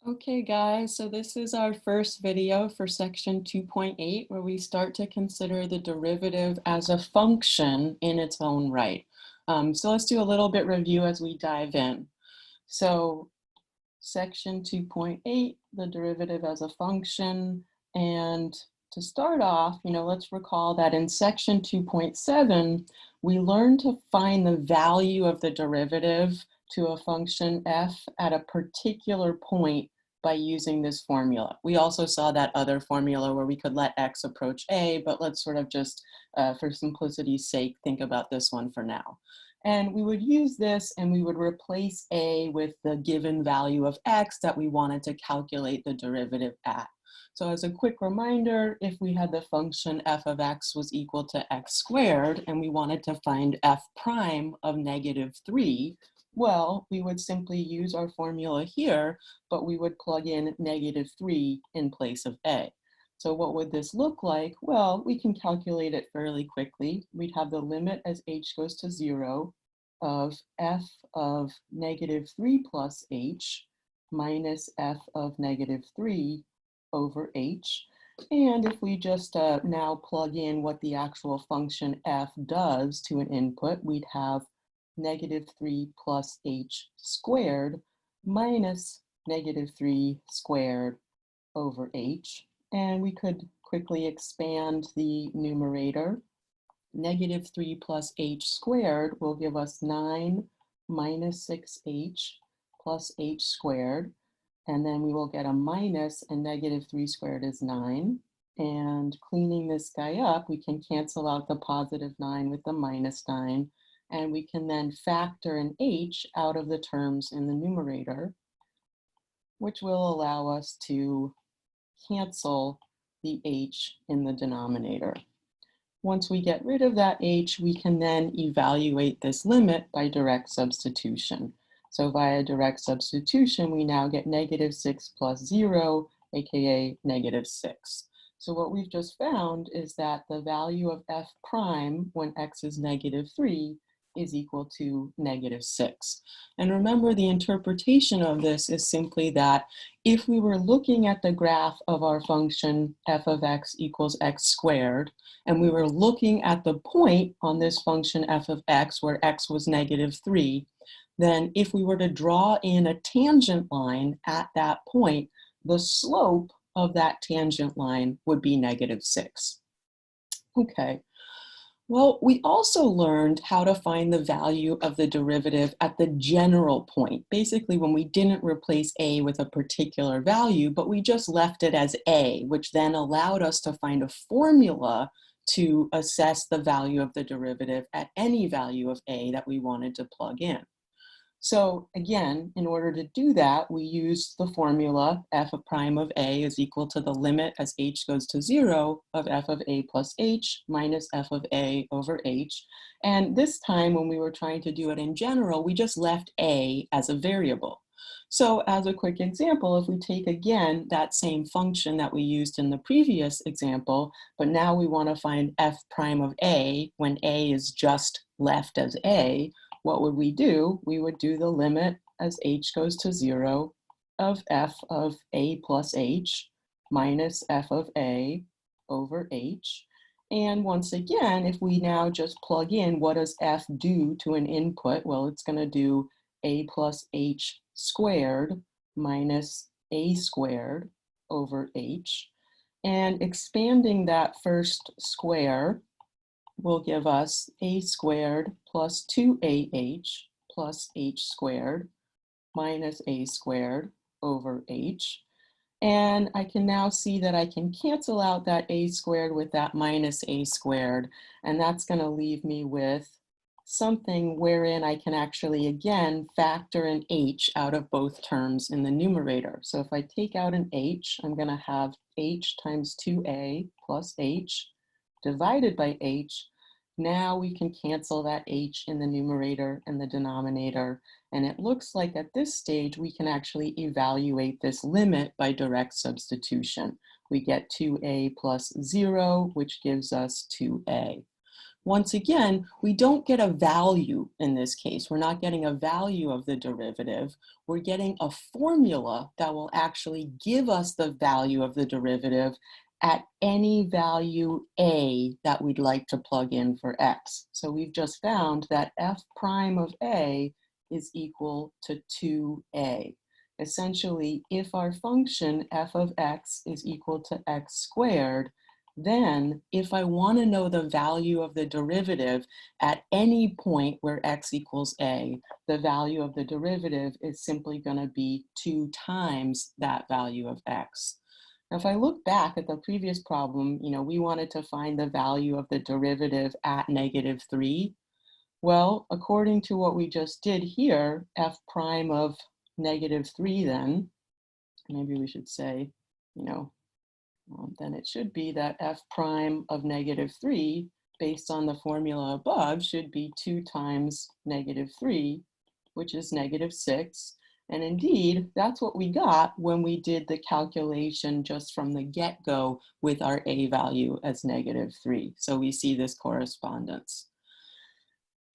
Okay, guys, so this is our first video for section 2.8, where we start to consider the derivative as a function in its own right. So let's do a little bit review as we dive in. So section 2.8, the derivative as a function. And to start off, let's recall that in section 2.7, we learned to find the value of the derivative to a function f at a particular point by using this formula. We also saw that other formula where we could let x approach a, but let's sort of just, for simplicity's sake, think about this one for now. And we would use this and we would replace a with the given value of x that we wanted to calculate the derivative at. So as a quick reminder, if we had the function f of x was equal to x squared and we wanted to find f prime of -3, well, we would simply use our formula here, but we would plug in -3 in place of a. So what would this look like? Well, we can calculate it fairly quickly. We'd have the limit as h goes to 0 of f of -3 plus h minus f of -3 over h. And if we just now plug in what the actual function f does to an input, we'd have -3 plus h squared minus -3 squared over h. And we could quickly expand the numerator. -3 plus h squared will give us 9 minus 6h plus h squared. And then we will get a minus, and -3 squared is 9. And cleaning this guy up, we can cancel out the +9 with the -9. And we can then factor an h out of the terms in the numerator, which will allow us to cancel the h in the denominator. Once we get rid of that h, we can then evaluate this limit by direct substitution. So via direct substitution, we now get -6 plus 0, aka -6. So what we've just found is that the value of f prime when x is -3 is equal to -6. And remember, the interpretation of this is simply that if we were looking at the graph of our function f of x equals x squared, and we were looking at the point on this function f of x where x was -3, then if we were to draw in a tangent line at that point, the slope of that tangent line would be -6. Okay. Well, we also learned how to find the value of the derivative at the general point, basically when we didn't replace a with a particular value, but we just left it as a, which then allowed us to find a formula to assess the value of the derivative at any value of a that we wanted to plug in. So again, in order to do that, we use the formula f of prime of a is equal to the limit as h goes to 0 of f of a plus h minus f of a over h. And this time when we were trying to do it in general, we just left a as a variable. So as a quick example, if we take again that same function that we used in the previous example, but now we want to find f prime of a when a is just left as a, what would we do? We would do the limit as h goes to 0 of f of a plus h minus f of a over h. And once again, if we now just plug in what does f do to an input, well, it's going to do a plus h squared minus a squared over h. And expanding that first square will give us a squared plus 2ah plus h squared minus a squared over h. And I can now see that I can cancel out that a squared with that minus a squared, and that's going to leave me with something wherein I can actually, again, factor an h out of both terms in the numerator. So if I take out an h, I'm going to have h times 2a plus h divided by h. Now we can cancel that h in the numerator and the denominator. And it looks like at this stage, we can actually evaluate this limit by direct substitution. We get 2a plus 0, which gives us 2a. once again, we don't get a value in this case. We're not getting a value of the derivative. We're getting a formula that will actually give us the value of the derivative at any value a that we'd like to plug in for x. So we've just found that f prime of a is equal to 2a. Essentially, if our function f of x is equal to x squared, then if I want to know the value of the derivative at any point where x equals a, the value of the derivative is simply going to be 2 times that value of x. Now, if I look back at the previous problem, we wanted to find the value of the derivative at -3. Well, according to what we just did here, f prime of -3 then, maybe we should say, then it should be that f prime of -3, based on the formula above, should be 2 times -3, which is -6. And indeed, that's what we got when we did the calculation just from the get-go with our a value as -3. So we see this correspondence.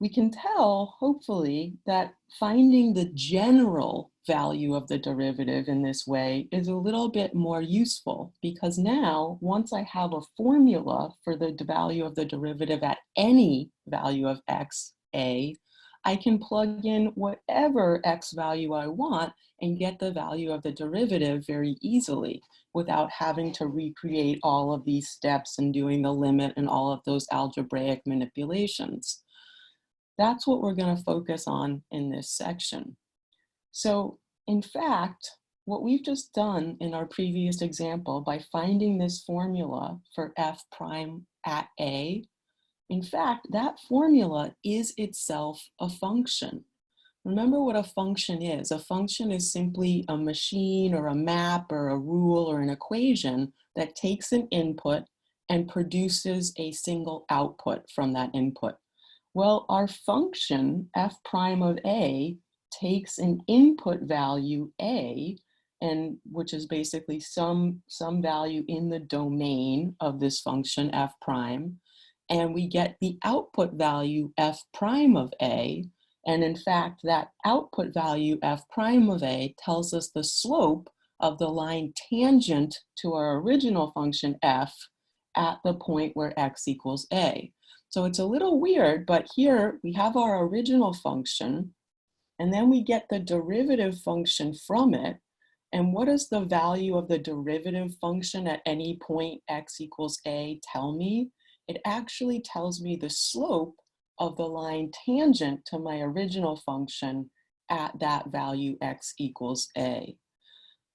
We can tell, hopefully, that finding the general value of the derivative in this way is a little bit more useful, because now, once I have a formula for the value of the derivative at any value of x, a, I can plug in whatever x value I want and get the value of the derivative very easily without having to recreate all of these steps and doing the limit and all of those algebraic manipulations. That's what we're going to focus on in this section. So, in fact, what we've just done in our previous example by finding this formula for f prime at a, in fact, that formula is itself a function. Remember what a function is. A function is simply a machine or a map or a rule or an equation that takes an input and produces a single output from that input. Well, our function f prime of a takes an input value a, and which is basically some value in the domain of this function f prime, and we get the output value f prime of a, and in fact that output value f prime of a tells us the slope of the line tangent to our original function f at the point where x equals a. So it's a little weird, but here we have our original function, and then we get the derivative function from it. And what does the value of the derivative function at any point x equals a tell me? It actually tells me the slope of the line tangent to my original function at that value x equals a.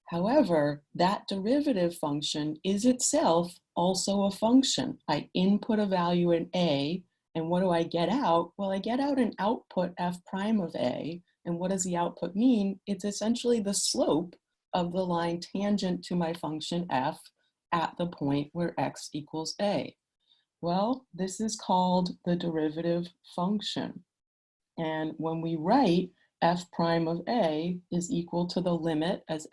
However, that derivative function is itself also a function. I input a value in a, and what do I get out? Well, I get out an output f prime of a, and what does the output mean? It's essentially the slope of the line tangent to my function f at the point where x equals a. Well, this is called the derivative function. And when we write f prime of a is equal to the limit as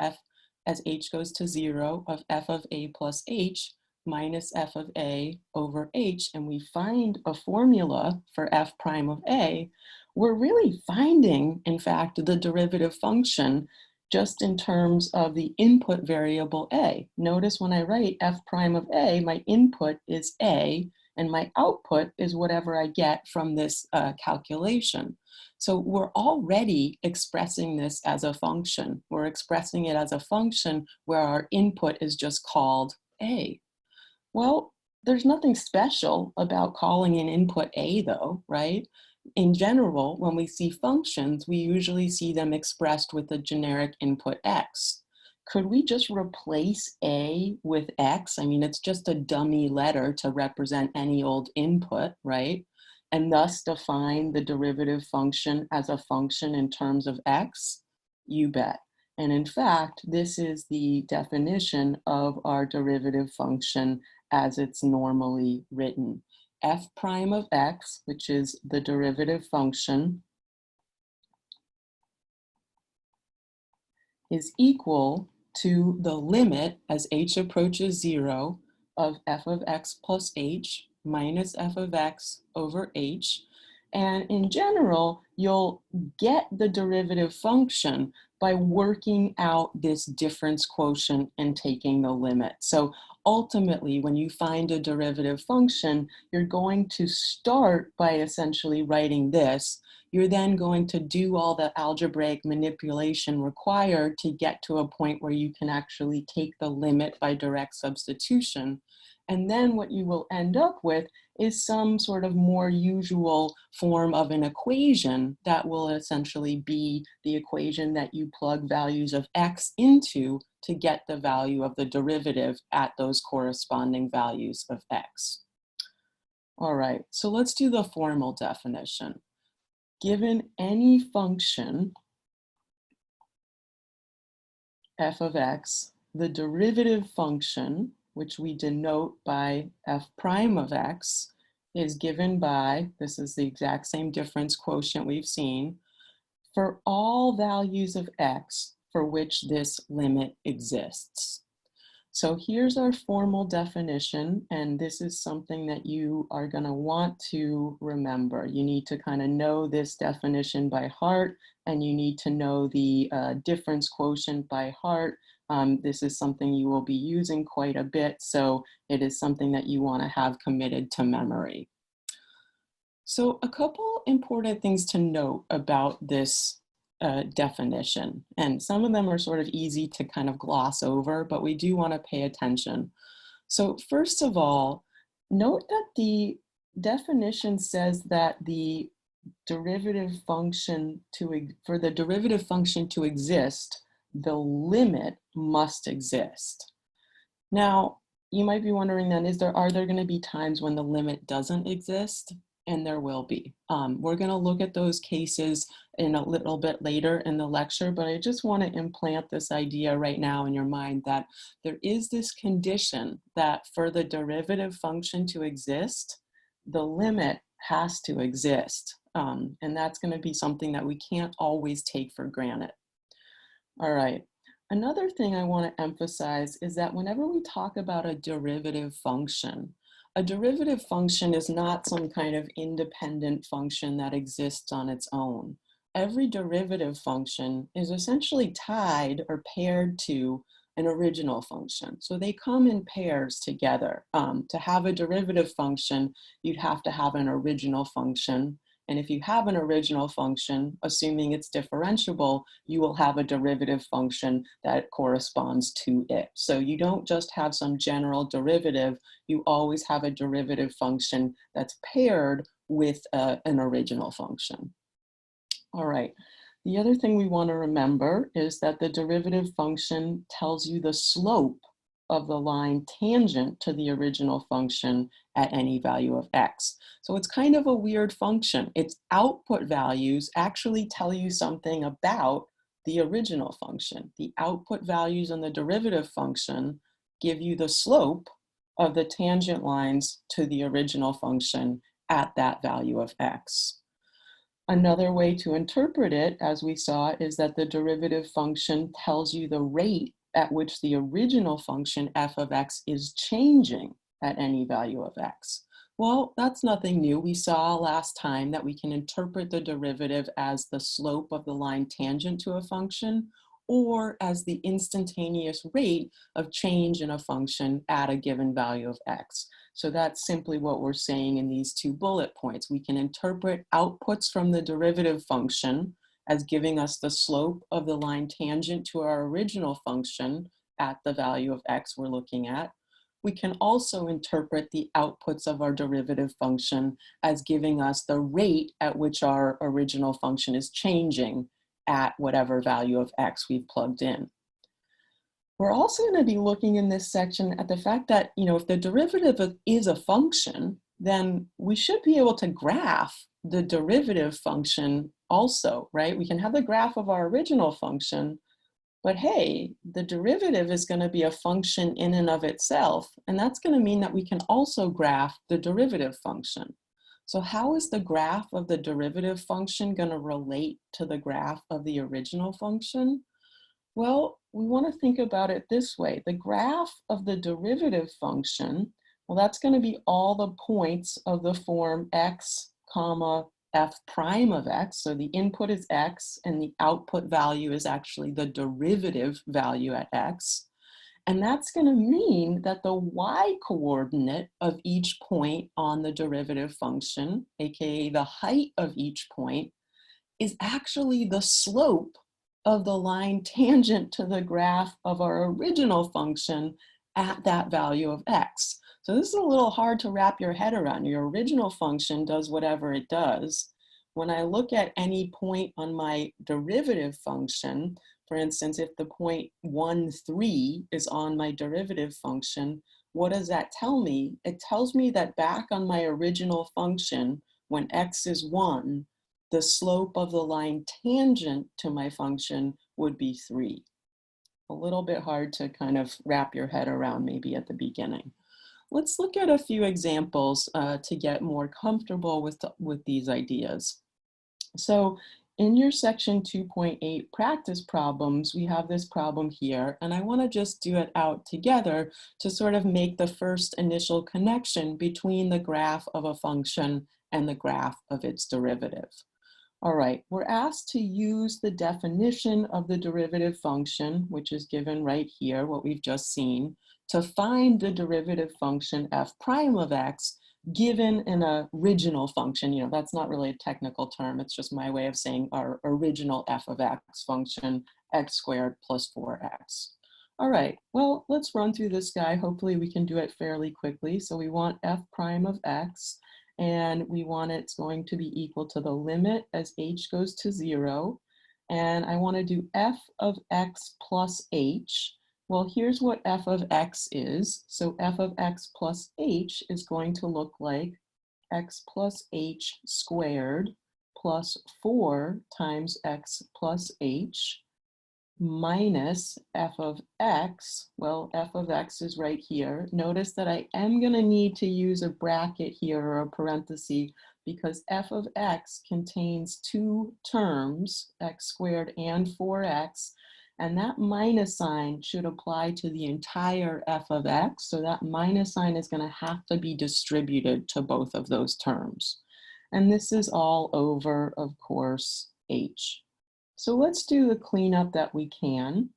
h goes to 0 of f of a plus h minus f of a over h, and we find a formula for f prime of a, we're really finding, in fact, the derivative function just in terms of the input variable a. Notice when I write f prime of a, my input is a, and my output is whatever I get from this calculation. So we're already expressing this as a function. We're expressing it as a function where our input is just called a. Well, there's nothing special about calling an input a though, right? In general, when we see functions, we usually see them expressed with the generic input x. Could we just replace a with x? I mean, it's just a dummy letter to represent any old input, right? And thus define the derivative function as a function in terms of x? You bet. And in fact, this is the definition of our derivative function as it's normally written. F prime of x, which is the derivative function, is equal to the limit as h approaches 0 of f of x plus h minus f of x over h. And in general, you'll get the derivative function by working out this difference quotient and taking the limit. So ultimately, when you find a derivative function, you're going to start by essentially writing this. You're then going to do all the algebraic manipulation required to get to a point where you can actually take the limit by direct substitution. And then what you will end up with is some sort of more usual form of an equation that will essentially be the equation that you plug values of x into to get the value of the derivative at those corresponding values of x. All right, so let's do the formal definition. Given any function, f of x, the derivative function, which we denote by f prime of x, is given by, this is the exact same difference quotient we've seen, for all values of x for which this limit exists. So here's our formal definition, and this is something that you are going to want to remember. You need to kind of know this definition by heart, and you need to know the difference quotient by heart. This is something you will be using quite a bit, so it is something that you want to have committed to memory. So a couple important things to note about this definition, and some of them are sort of easy to kind of gloss over, but we do want to pay attention. So first of all, note that the definition says that the derivative function for the derivative function to exist, the limit must exist. Now, you might be wondering then, are there going to be times when the limit doesn't exist? And there will be. We're going to look at those cases in a little bit later in the lecture, but I just want to implant this idea right now in your mind that there is this condition that for the derivative function to exist, the limit has to exist. And that's going to be something that we can't always take for granted. All right. Another thing I want to emphasize is that whenever we talk about a derivative function is not some kind of independent function that exists on its own. Every derivative function is essentially tied or paired to an original function. So they come in pairs together. To have a derivative function, you'd have to have an original function. And if you have an original function, assuming it's differentiable, you will have a derivative function that corresponds to it. So you don't just have some general derivative, you always have a derivative function that's paired with an original function. All right, the other thing we want to remember is that the derivative function tells you the slope of the line tangent to the original function at any value of x. So it's kind of a weird function. Its output values actually tell you something about the original function. The output values on the derivative function give you the slope of the tangent lines to the original function at that value of x. Another way to interpret it, as we saw, is that the derivative function tells you the rate at which the original function f of x is changing at any value of x. Well, that's nothing new. We saw last time that we can interpret the derivative as the slope of the line tangent to a function, or as the instantaneous rate of change in a function at a given value of x. So that's simply what we're saying in these two bullet points. We can interpret outputs from the derivative function as giving us the slope of the line tangent to our original function at the value of x we're looking at. We can also interpret the outputs of our derivative function as giving us the rate at which our original function is changing at whatever value of x we've plugged in. We're also going to be looking in this section at the fact that, if the derivative is a function, then we should be able to graph the derivative function also, right? We can have the graph of our original function, but hey, the derivative is going to be a function in and of itself, and that's going to mean that we can also graph the derivative function. So how is the graph of the derivative function going to relate to the graph of the original function? Well, we want to think about it this way. The graph of the derivative function Well, that's going to be all the points of the form x comma f prime of x. So the input is x and the output value is actually the derivative value at x. And that's going to mean that the y coordinate of each point on the derivative function, aka the height of each point, is actually the slope of the line tangent to the graph of our original function at that value of x. So this is a little hard to wrap your head around. Your original function does whatever it does. When I look at any point on my derivative function, for instance, if the point 1, 3 is on my derivative function, what does that tell me? It tells me that back on my original function, when x is 1, the slope of the line tangent to my function would be 3. A little bit hard to kind of wrap your head around maybe at the beginning. Let's look at a few examples to get more comfortable with these ideas. So in your section 2.8 practice problems, we have this problem here, and I want to just do it out together to sort of make the first initial connection between the graph of a function and the graph of its derivative. All right, we're asked to use the definition of the derivative function, which is given right here, what we've just seen, to find the derivative function f prime of x given an original function. You know, that's not really a technical term. It's just my way of saying our original f of x function, x squared plus 4x. All right, well, let's run through this guy. Hopefully we can do it fairly quickly. So we want f prime of x, and we want it's going to be equal to the limit as h goes to 0. And I want to do f of x plus h. Well, here's what f of x is. So f of x plus h is going to look like x plus h squared plus 4 times x plus h minus f of x. Well, f of x is right here. Notice that I am going to need to use a bracket here or a parenthesis because f of x contains two terms, x squared and 4x, and that minus sign should apply to the entire f of x. So that minus sign is going to have to be distributed to both of those terms. And this is all over, of course, h. So let's do the cleanup that we can.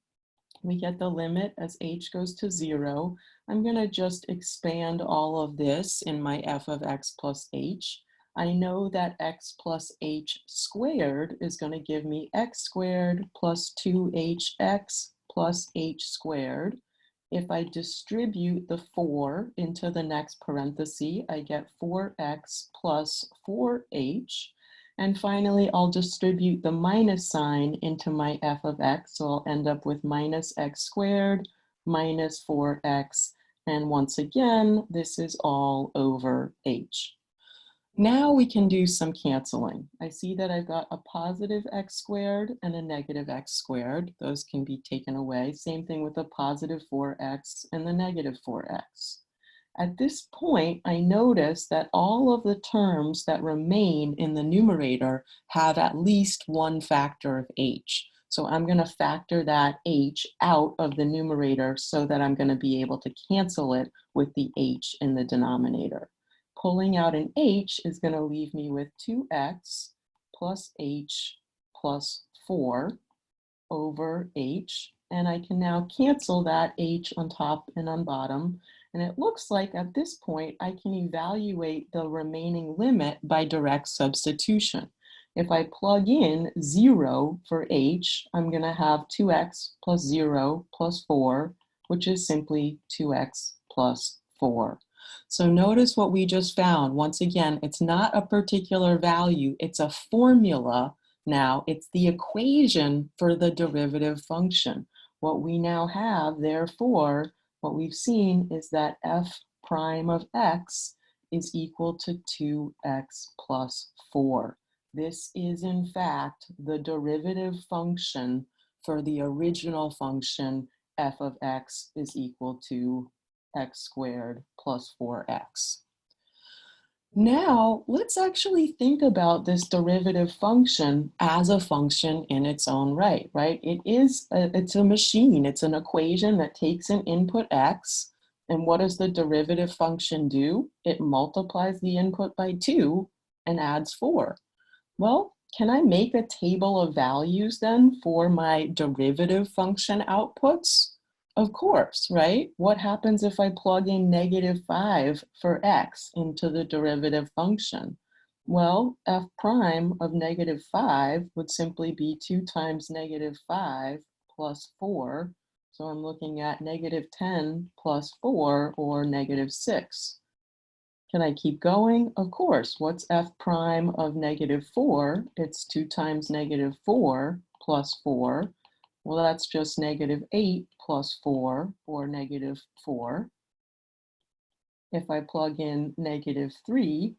We get the limit as h goes to 0. I'm going to just expand all of this in my f of x plus h. I know that x plus h squared is going to give me x squared plus 2hx plus h squared. If I distribute the 4 into the next parenthesis, I get 4x plus 4h. And finally, I'll distribute the minus sign into my f of x. So I'll end up with minus x squared minus 4x. And once again, this is all over h. Now we can do some canceling. I see that I've got a positive x squared and a negative x squared. Those can be taken away. Same thing with the positive 4x and the negative 4x. At this point, I notice that all of the terms that remain in the numerator have at least one factor of h. So I'm going to factor that h out of the numerator so that I'm going to be able to cancel it with the h in the denominator. Pulling out an h is going to leave me with 2x plus h plus 4 over h. And I can now cancel that h on top and on bottom. And it looks like at this point, I can evaluate the remaining limit by direct substitution. If I plug in 0 for h, I'm going to have 2x plus 0 plus 4, which is simply 2x plus 4. So notice what we just found. Once again, it's not a particular value, it's a formula. Now, it's the equation for the derivative function. What we now have, therefore, what we've seen is that f prime of x is equal to 2x plus 4. This is, in fact, the derivative function for the original function f of x is equal to x squared plus 4x. Now, let's actually think about this derivative function as a function in its own right? It's a machine. It's an equation that takes an input x, And what does the derivative function do? It multiplies the input by 2 and adds 4. Well, can I make a table of values then for my derivative function outputs? Of course, right? What happens if I plug in -5 for x into the derivative function? Well, f prime of -5 would simply be 2 times -5 plus 4. So I'm looking at -10 plus 4, or -6. Can I keep going? Of course. What's f prime of -4? It's 2 times -4 plus 4. Well, that's just -8 plus 4, or -4. If I plug in -3,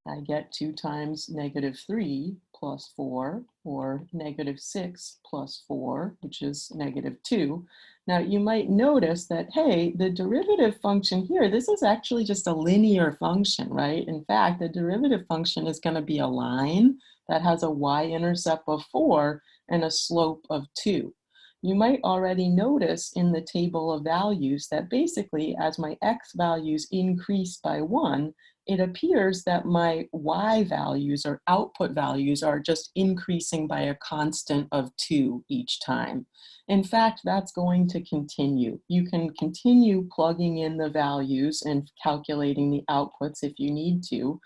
I get 2 times -3 plus 4, or -6 plus 4, which is -2. Now you might notice that, hey, the derivative function here, this is actually just a linear function, right? In fact, the derivative function is going to be a line that has a y-intercept of 4 and a slope of 2. You might already notice in the table of values that basically as my x values increase by 1, it appears that my y values, or output values, are just increasing by a constant of 2 each time. In fact, that's going to continue. You can continue plugging in the values and calculating the outputs if you need to.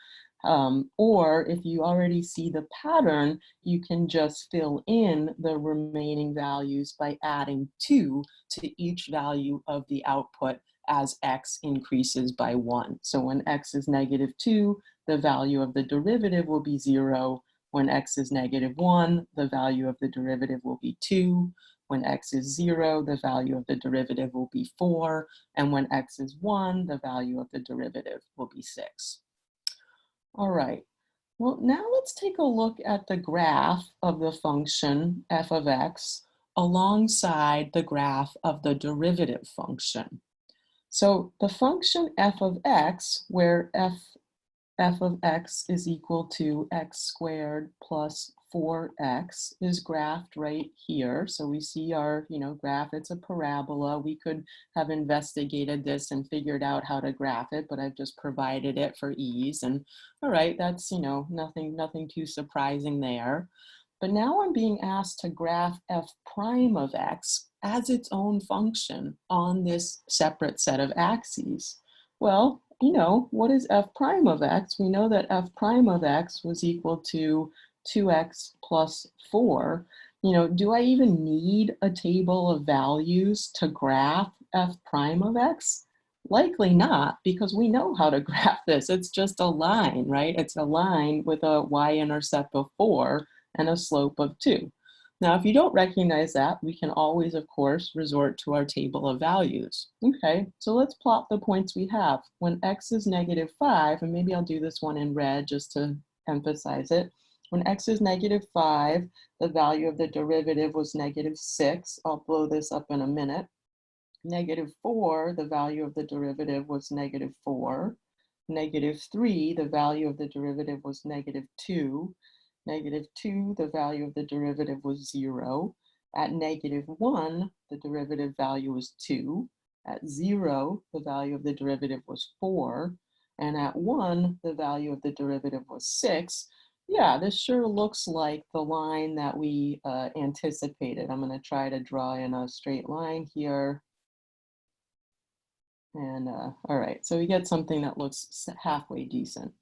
Or if you already see the pattern, you can just fill in the remaining values by adding 2 to each value of the output as x increases by 1. So when x is -2, the value of the derivative will be 0. When x is -1, the value of the derivative will be 2. When x is 0, the value of the derivative will be 4. And when x is 1, the value of the derivative will be 6. All right. Well, now let's take a look at the graph of the function f of x alongside the graph of the derivative function. So the function f of x, where f of x is equal to x squared plus 4x, is graphed right here. So we see our, graph, it's a parabola. We could have investigated this and figured out how to graph it, but I've just provided it for ease. And all right, that's, nothing too surprising there. But now I'm being asked to graph f prime of x as its own function on this separate set of axes. Well, what is f prime of x? We know that f prime of x was equal to 2x plus 4. Do I even need a table of values to graph f prime of x? Likely not, because we know how to graph this. It's just a line, right? It's a line with a y-intercept of 4 and a slope of 2. Now, if you don't recognize that, we can always, of course, resort to our table of values. Okay, so let's plot the points we have. When x is -5, and maybe I'll do this one in red just to emphasize it. When x is -5, the value of the derivative was -6. I'll blow this up in a minute. -4, the value of the derivative was -4. -3, the value of the derivative was -2. -2, the value of the derivative was 0. At -1, the derivative value was 2. At 0, the value of the derivative was 4. And at 1, the value of the derivative was 6. Yeah, this sure looks like the line that we anticipated. I'm going to try to draw in a straight line here. And all right, so we get something that looks halfway decent.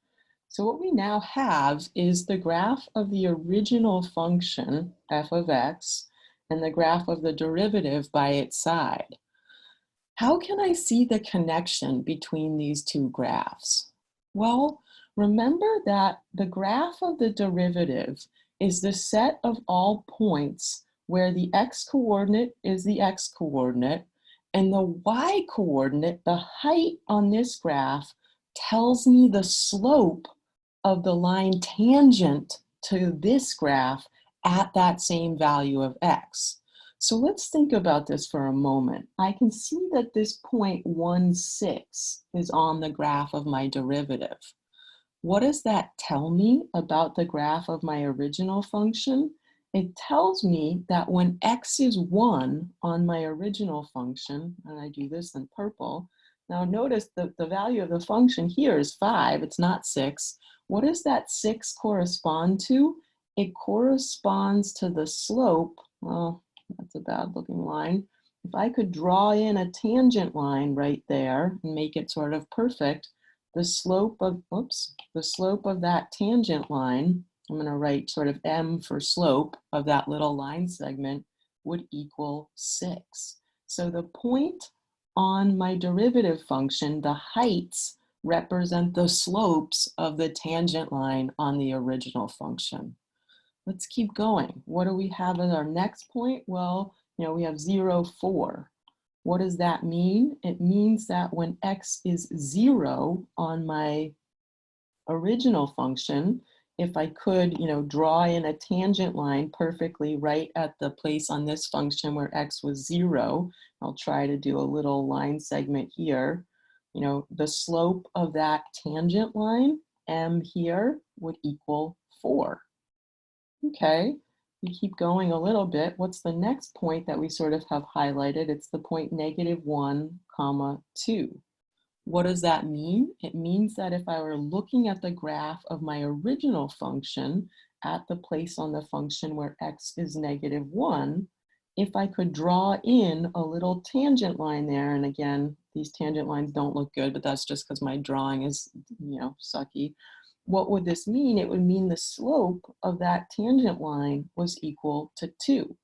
So what we now have is the graph of the original function, f of x, and the graph of the derivative by its side. How can I see the connection between these two graphs? Well, remember that the graph of the derivative is the set of all points where the x-coordinate is the x-coordinate, and the y-coordinate, the height on this graph, tells me the slope of the line tangent to this graph at that same value of x. So let's think about this for a moment. I can see that this point 1, 6 is on the graph of my derivative. What does that tell me about the graph of my original function? It tells me that when x is 1 on my original function, and I do this in purple, Now notice the value of the function here is 5, it's not 6. What does that 6 correspond to? It corresponds to the slope, well, that's a bad looking line. If I could draw in a tangent line right there and make it sort of perfect, the slope of, the slope of that tangent line, I'm going to write sort of m for slope of that little line segment, would equal 6. So the point on my derivative function, the heights represent the slopes of the tangent line on the original function. Let's keep going. What do we have as our next point? Well, we have 0, 4. What does that mean? It means that when x is 0 on my original function, if I could, draw in a tangent line perfectly right at the place on this function where x was 0, I'll try to do a little line segment here. The slope of that tangent line, m here, would equal 4. Okay, we keep going a little bit. What's the next point that we sort of have highlighted? It's the point -1, 2. What does that mean? It means that if I were looking at the graph of my original function at the place on the function where x is -1, if I could draw in a little tangent line there, and again, these tangent lines don't look good, but that's just because my drawing is, sucky. What would this mean? It would mean the slope of that tangent line was equal to 2.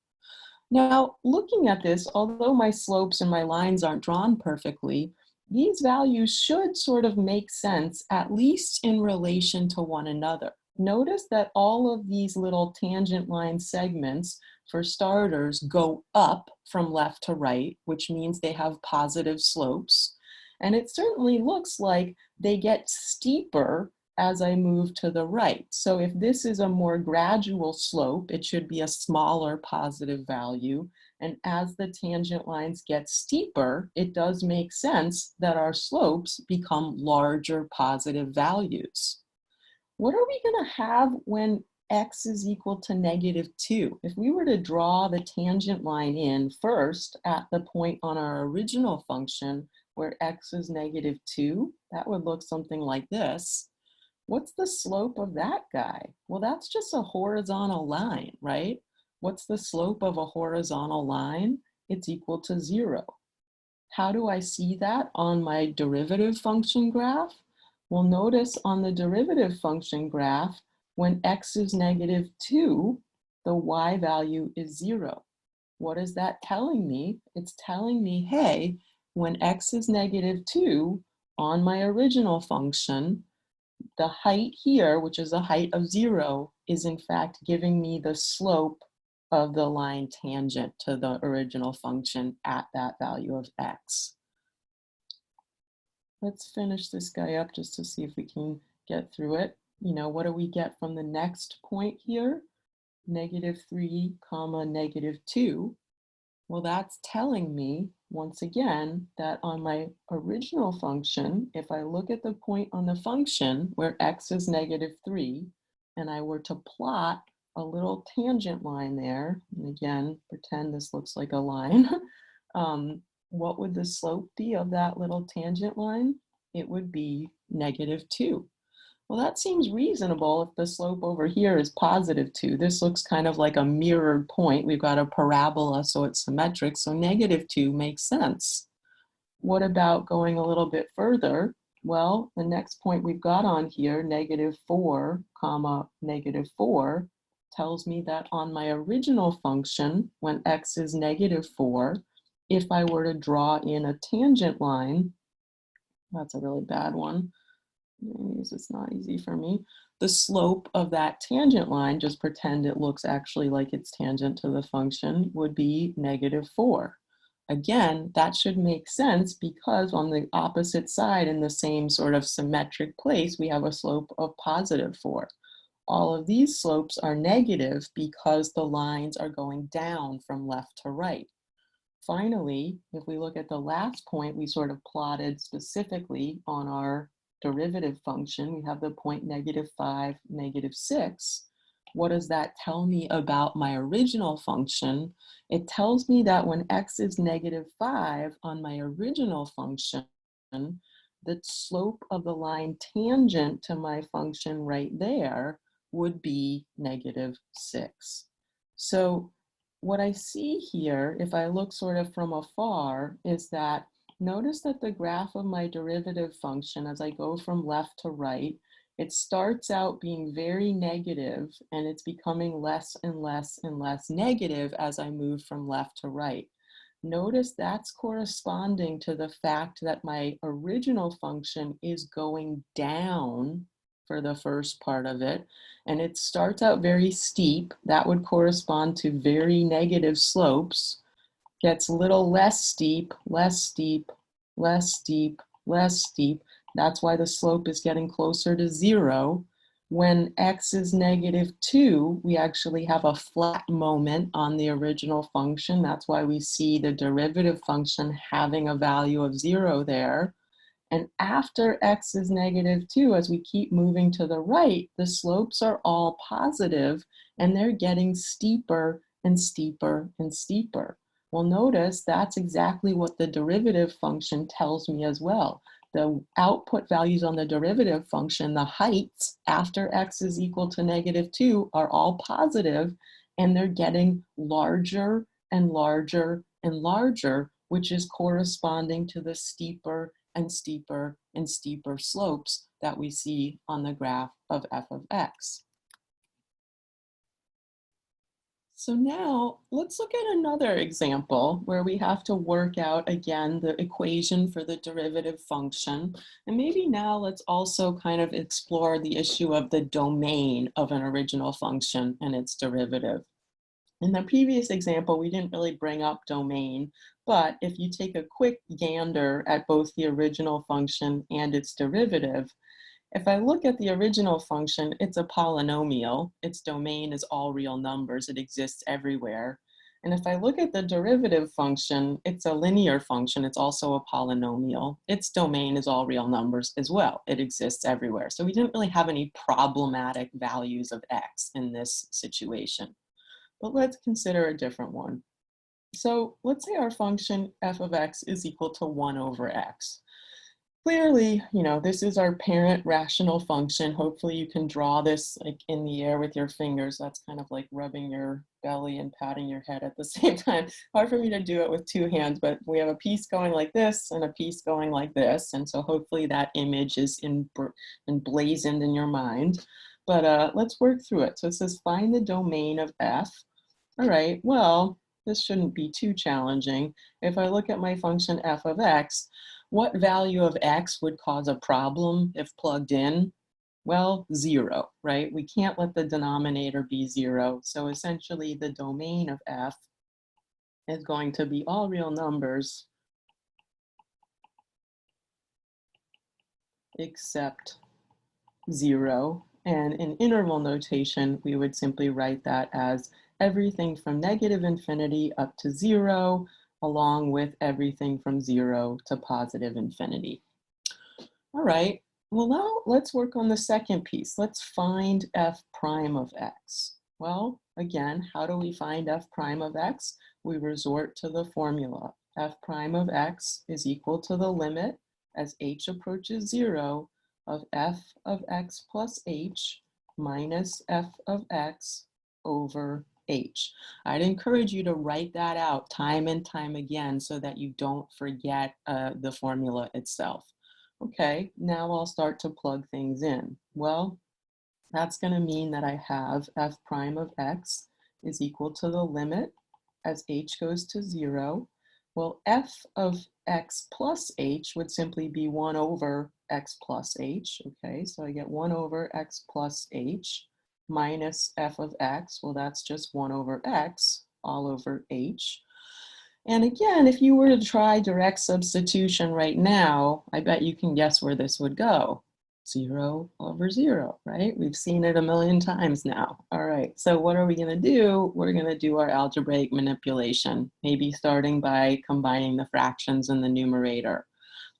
Now, looking at this, although my slopes and my lines aren't drawn perfectly, these values should sort of make sense, at least in relation to one another. Notice that all of these little tangent line segments, for starters, go up from left to right, which means they have positive slopes. And it certainly looks like they get steeper as I move to the right. So if this is a more gradual slope, it should be a smaller positive value. And as the tangent lines get steeper, it does make sense that our slopes become larger positive values. What are we going to have when x is equal to -2? If we were to draw the tangent line in first at the point on our original function where x is -2, that would look something like this. What's the slope of that guy? Well, that's just a horizontal line, right? What's the slope of a horizontal line? It's equal to 0. How do I see that on my derivative function graph? Well, notice on the derivative function graph, when x is -2, the y value is 0. What is that telling me? It's telling me, hey, when x is -2 on my original function, the height here, which is a height of 0, is in fact giving me the slope of the line tangent to the original function at that value of x. Let's finish this guy up just to see if we can get through it. What do we get from the next point here? -3, -2. Well, that's telling me, once again, that on my original function, if I look at the point on the function where x is -3, and I were to plot a little tangent line there, and again, pretend this looks like a line, what would the slope be of that little tangent line? It would be -2. Well, that seems reasonable if the slope over here is +2. This looks kind of like a mirrored point. We've got a parabola, so it's symmetric, so -2 makes sense. What about going a little bit further? Well, the next point we've got on here, -4, -4, tells me that on my original function, when x is -4, if I were to draw in a tangent line, that's a really bad one. It's not easy for me. The slope of that tangent line, just pretend it looks actually like it's tangent to the function, would be -4. Again, that should make sense because on the opposite side in the same sort of symmetric place, we have a slope of +4. All of these slopes are negative because the lines are going down from left to right. Finally, if we look at the last point we sort of plotted specifically on our derivative function, we have the point -5, -6. What does that tell me about my original function? It tells me that when x is -5 on my original function, the slope of the line tangent to my function right there would be -6. So what I see here, if I look sort of from afar, is that notice that the graph of my derivative function, as I go from left to right, it starts out being very negative and it's becoming less and less and less negative as I move from left to right. Notice that's corresponding to the fact that my original function is going down for the first part of it, and it starts out very steep. That would correspond to very negative slopes, gets a little less steep, less steep, less steep, less steep. That's why the slope is getting closer to 0. When x is -2, we actually have a flat moment on the original function. That's why we see the derivative function having a value of 0 there. And after x is -2, as we keep moving to the right, the slopes are all positive and they're getting steeper and steeper and steeper. Well, notice that's exactly what the derivative function tells me as well. The output values on the derivative function, the heights after x is equal to -2 are all positive and they're getting larger and larger and larger, which is corresponding to the steeper and steeper and steeper slopes that we see on the graph of f of x. So now let's look at another example where we have to work out again the equation for the derivative function. And maybe now let's also kind of explore the issue of the domain of an original function and its derivative. In the previous example, we didn't really bring up domain, but if you take a quick gander at both the original function and its derivative, if I look at the original function, it's a polynomial. Its domain is all real numbers. It exists everywhere. And if I look at the derivative function, it's a linear function. It's also a polynomial. Its domain is all real numbers as well. It exists everywhere. So we didn't really have any problematic values of x in this situation. But let's consider a different one. So let's say our function f of x is equal to 1 over x. Clearly, this is our parent rational function. Hopefully you can draw this like in the air with your fingers. That's kind of like rubbing your belly and patting your head at the same time. Hard for me to do it with two hands, but we have a piece going like this and a piece going like this. And so hopefully that image is emblazoned in your mind. But let's work through it. So it says find the domain of f. All right, well, this shouldn't be too challenging. If I look at my function f of x, what value of x would cause a problem if plugged in? Well, 0, right? We can't let the denominator be 0. So essentially the domain of f is going to be all real numbers except 0. And in interval notation, we would simply write that as everything from -infinity up to 0, along with everything from 0 to +infinity. All right, well now let's work on the second piece. Let's find f prime of x. Well, again, how do we find f prime of x? We resort to the formula. F prime of x is equal to the limit as h approaches 0 of f of x plus h minus f of x over h. I'd encourage you to write that out time and time again so that you don't forget the formula itself. Okay, now I'll start to plug things in. Well, that's going to mean that I have f prime of x is equal to the limit as h goes to 0. Well, f of x plus h would simply be 1 over x plus h. Okay, so I get 1 over x plus h minus f of x. Well, that's just 1 over x all over h. And again, if you were to try direct substitution right now, I bet you can guess where this would go. 0 over 0, right? We've seen it a million times now. All right, so what are we going to do? We're going to do our algebraic manipulation, maybe starting by combining the fractions in the numerator.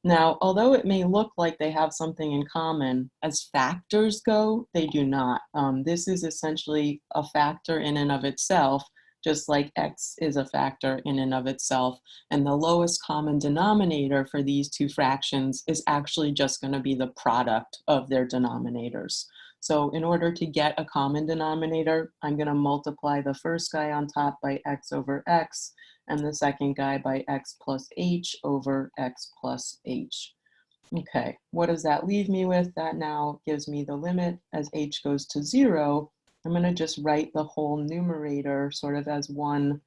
Now, although it may look like they have something in common, as factors go, they do not. This is essentially a factor in and of itself, just like x is a factor in and of itself. And the lowest common denominator for these two fractions is actually just going to be the product of their denominators. So in order to get a common denominator, I'm going to multiply the first guy on top by x over x, and the second guy by x plus h over x plus h. Okay, what does that leave me with? That now gives me the limit as h goes to 0. I'm going to just write the whole numerator sort of as one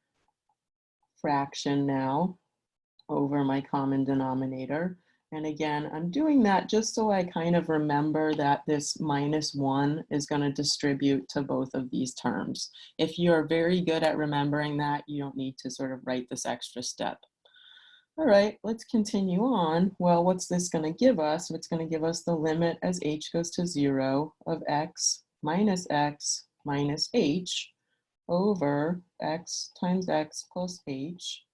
fraction now over my common denominator. And again, I'm doing that just so I kind of remember that this -1 is going to distribute to both of these terms. If you're very good at remembering that, you don't need to sort of write this extra step. All right, let's continue on. Well, what's this going to give us? It's going to give us the limit as h goes to 0 of x minus h over x times x plus h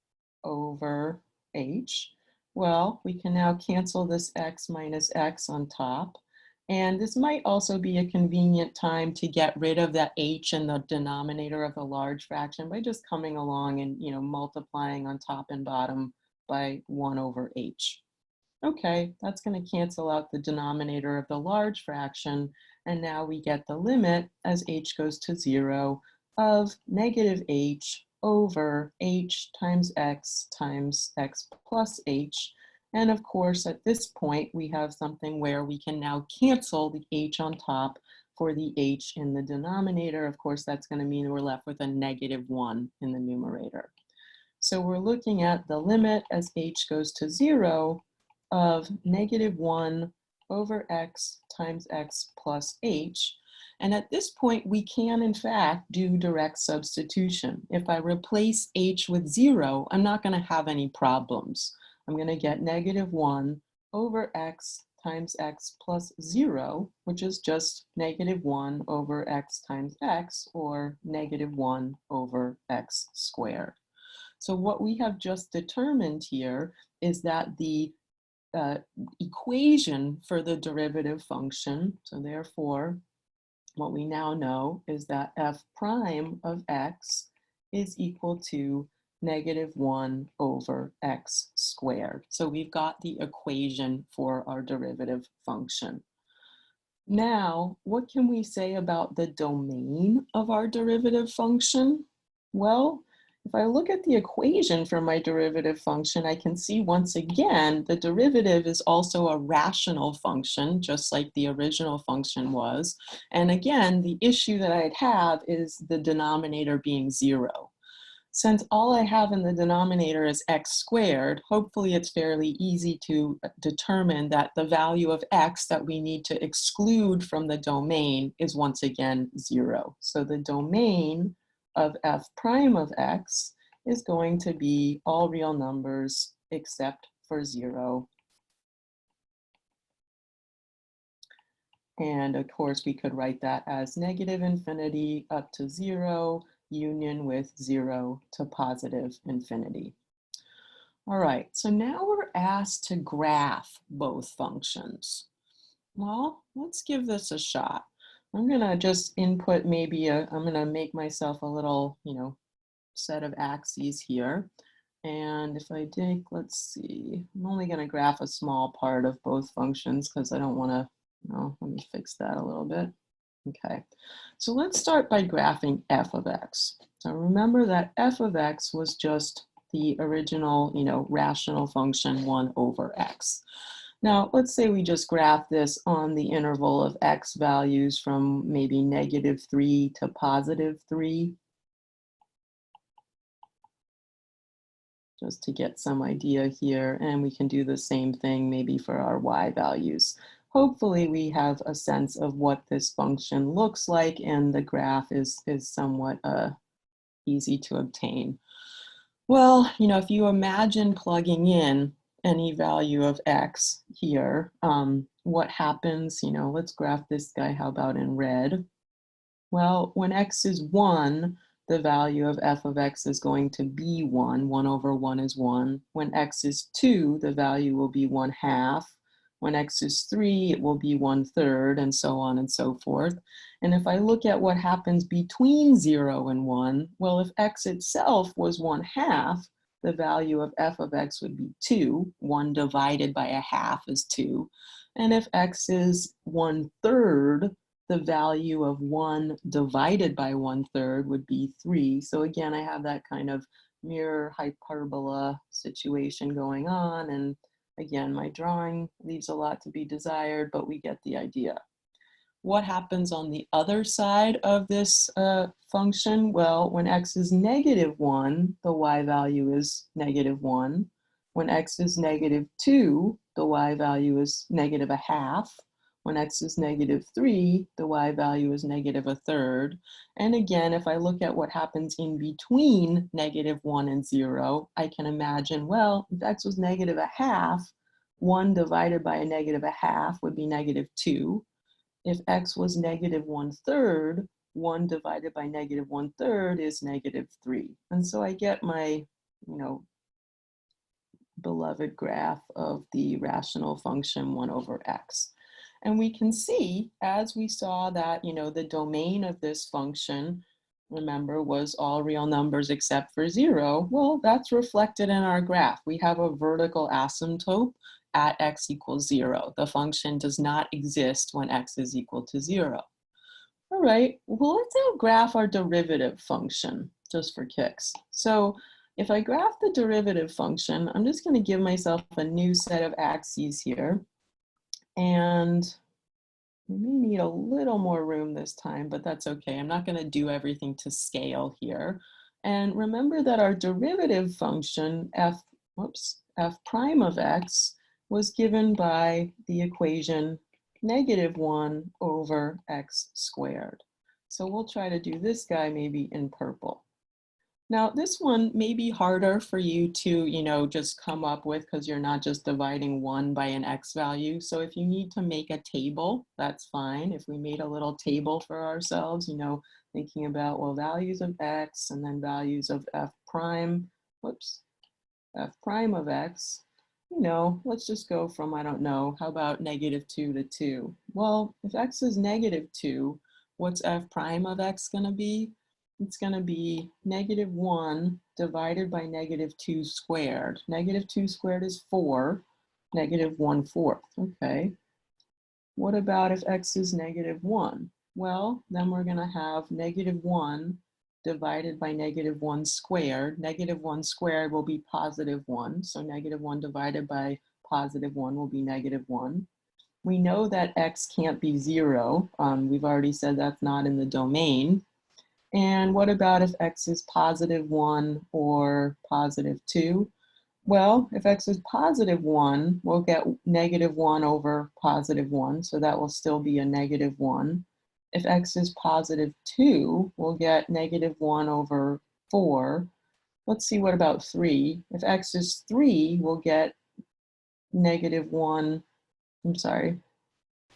over h. Well, we can now cancel this x minus x on top. And this might also be a convenient time to get rid of that h in the denominator of the large fraction by just coming along and, multiplying on top and bottom by 1 over h. Okay, that's going to cancel out the denominator of the large fraction, and now we get the limit as h goes to 0 of negative h over h times x plus h. And of course, at this point, we have something where we can now cancel the h on top for the h in the denominator. Of course, that's going to mean we're left with a -1 in the numerator. So we're looking at the limit as h goes to 0 of -1 over x times x plus h. And at this point, we can, in fact, do direct substitution. If I replace h with 0, I'm not going to have any problems. I'm going to get -1 over x times x plus 0, which is just -1 over x times x, or -1 over x squared. So what we have just determined here is that the equation for the derivative function, so therefore, what we now know is that f prime of x is equal to -1 over x squared. So we've got the equation for our derivative function. Now, what can we say about the domain of our derivative function? Well, if I look at the equation for my derivative function, I can see once again, the derivative is also a rational function, just like the original function was. And again, the issue that I'd have is the denominator being 0. Since all I have in the denominator is x squared, hopefully it's fairly easy to determine that the value of x that we need to exclude from the domain is once again 0. So the domain of f prime of x is going to be all real numbers except for 0. And of course, we could write that as -infinity up to 0, union with 0 to +infinity. All right, so now we're asked to graph both functions. Well, let's give this a shot. I'm gonna just input I'm gonna make myself a little, set of axes here. And if I dig, let's see, I'm only gonna graph a small part of both functions because I don't wanna, let me fix that a little bit. Okay, so let's start by graphing f of x. So remember that f of x was just the original, rational function 1 over x. Now, let's say we just graph this on the interval of x values from maybe -3 to +3. Just to get some idea here, and we can do the same thing maybe for our y values. Hopefully we have a sense of what this function looks like, and the graph is somewhat easy to obtain. Well, if you imagine plugging in any value of x here, what happens, let's graph this guy, how about in red? Well, when x is 1, the value of f of x is going to be 1. 1 over 1 is 1. When x is 2, the value will be 1/2. When x is 3, it will be 1/3, and so on and so forth. And if I look at what happens between 0 and 1, well, if x itself was 1/2, the value of f of x would be 2. 1 divided by 1/2 is 2. And if x is 1/3, the value of 1 divided by 1/3 would be 3. So again, I have that kind of mirror hyperbola situation going on. And again, my drawing leaves a lot to be desired, but we get the idea. What happens on the other side of this function? Well, when x is -1, the y value is -1. When x is -2, the y value is -1/2. When x is -3, the y value is -1/3. And again, if I look at what happens in between -1 and 0, I can imagine, well, if x was -1/2, 1 divided by a -1/2 would be -2. If x was -1/3, 1 divided by -1/3 is -3. And so I get my, beloved graph of the rational function 1 over x. And we can see, as we saw that, the domain of this function, remember, was all real numbers except for 0. Well, that's reflected in our graph. We have a vertical asymptote at x equals 0. The function does not exist when x is equal to 0. All right, well, let's now graph our derivative function, just for kicks. So if I graph the derivative function, I'm just going to give myself a new set of axes here. And we may need a little more room this time, but that's okay. I'm not going to do everything to scale here. And remember that our derivative function, f prime of x, was given by the equation -1 over x squared. So we'll try to do this guy maybe in purple. Now, this one may be harder for you to, just come up with because you're not just dividing 1 by an x value. So if you need to make a table, that's fine. If we made a little table for ourselves, thinking about, well, values of x and then values of f prime of x, let's just go from, I don't know, how about -2 to 2? Well, if x is -2, what's f prime of x going to be? It's going to be -1 divided by -2 squared. -2 squared is 4, -1/4. Okay. What about if x is -1? Well, then we're going to have -1 divided by -1 squared. -1 squared will be +1. So -1 divided by +1 will be -1. We know that x can't be 0. We've already said that's not in the domain. And what about if x is +1 or +2? Well, if x is +1, we'll get -1 over +1, so that will still be a -1. If x is +2, we'll get -1 over 4. Let's see, what about 3? If x is 3, we'll get -1, I'm sorry,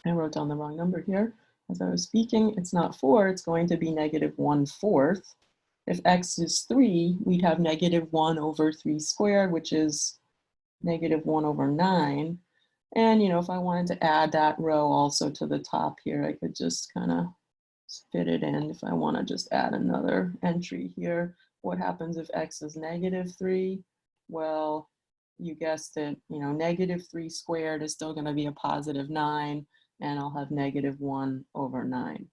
I wrote down the wrong number here. As I was speaking, it's not 4, it's going to be -1/4. If x is 3, we'd have -1 over 3 squared, which is -1 over 9. And, if I wanted to add that row also to the top here, I could just kind of fit it in. If I want to just add another entry here, what happens if x is -3? Well, you guessed it, -3 squared is still going to be a +9. And I'll have -1 over 9.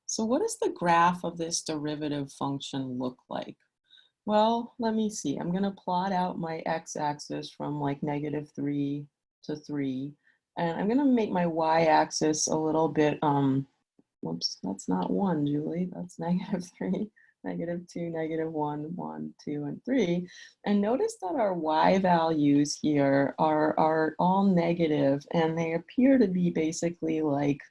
So what does the graph of this derivative function look like? Well, let me see. I'm going to plot out my x-axis from like -3 to 3. And I'm going to make my y-axis a little bit, whoops, that's not 1, Julie. That's -3. -2, -1, 1, 2, and 3. And notice that our y values here are all negative, and they appear to be basically like,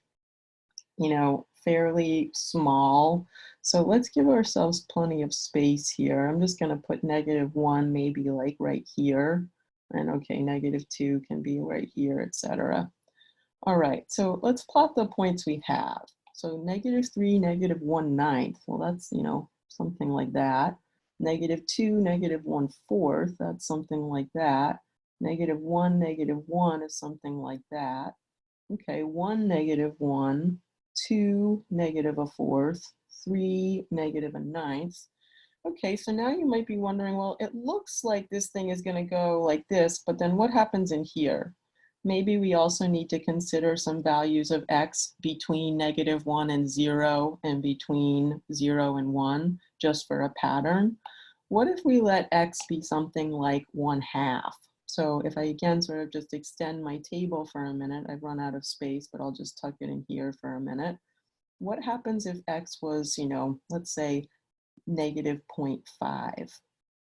fairly small. So let's give ourselves plenty of space here. I'm just going to put -1 maybe like right here. And okay, -2 can be right here, etc. All right, so let's plot the points we have. So -3, -1/9. Well, that's, something like that. -2, -1/4, that's something like that. negative 1 is something like that. Okay, 1, negative 1, 2, negative a fourth, 3, negative a ninth. Okay, so now you might be wondering, well, it looks like this thing is going to go like this, but then what happens in here? Maybe we also need to consider some values of x between negative 1 and 0 and between 0 and 1, just for a pattern. What if we let x be something like 1/2? So if I again sort of just extend my table for a minute, I've run out of space, but I'll just tuck it in here for a minute. What happens if x was, let's say negative 0.5?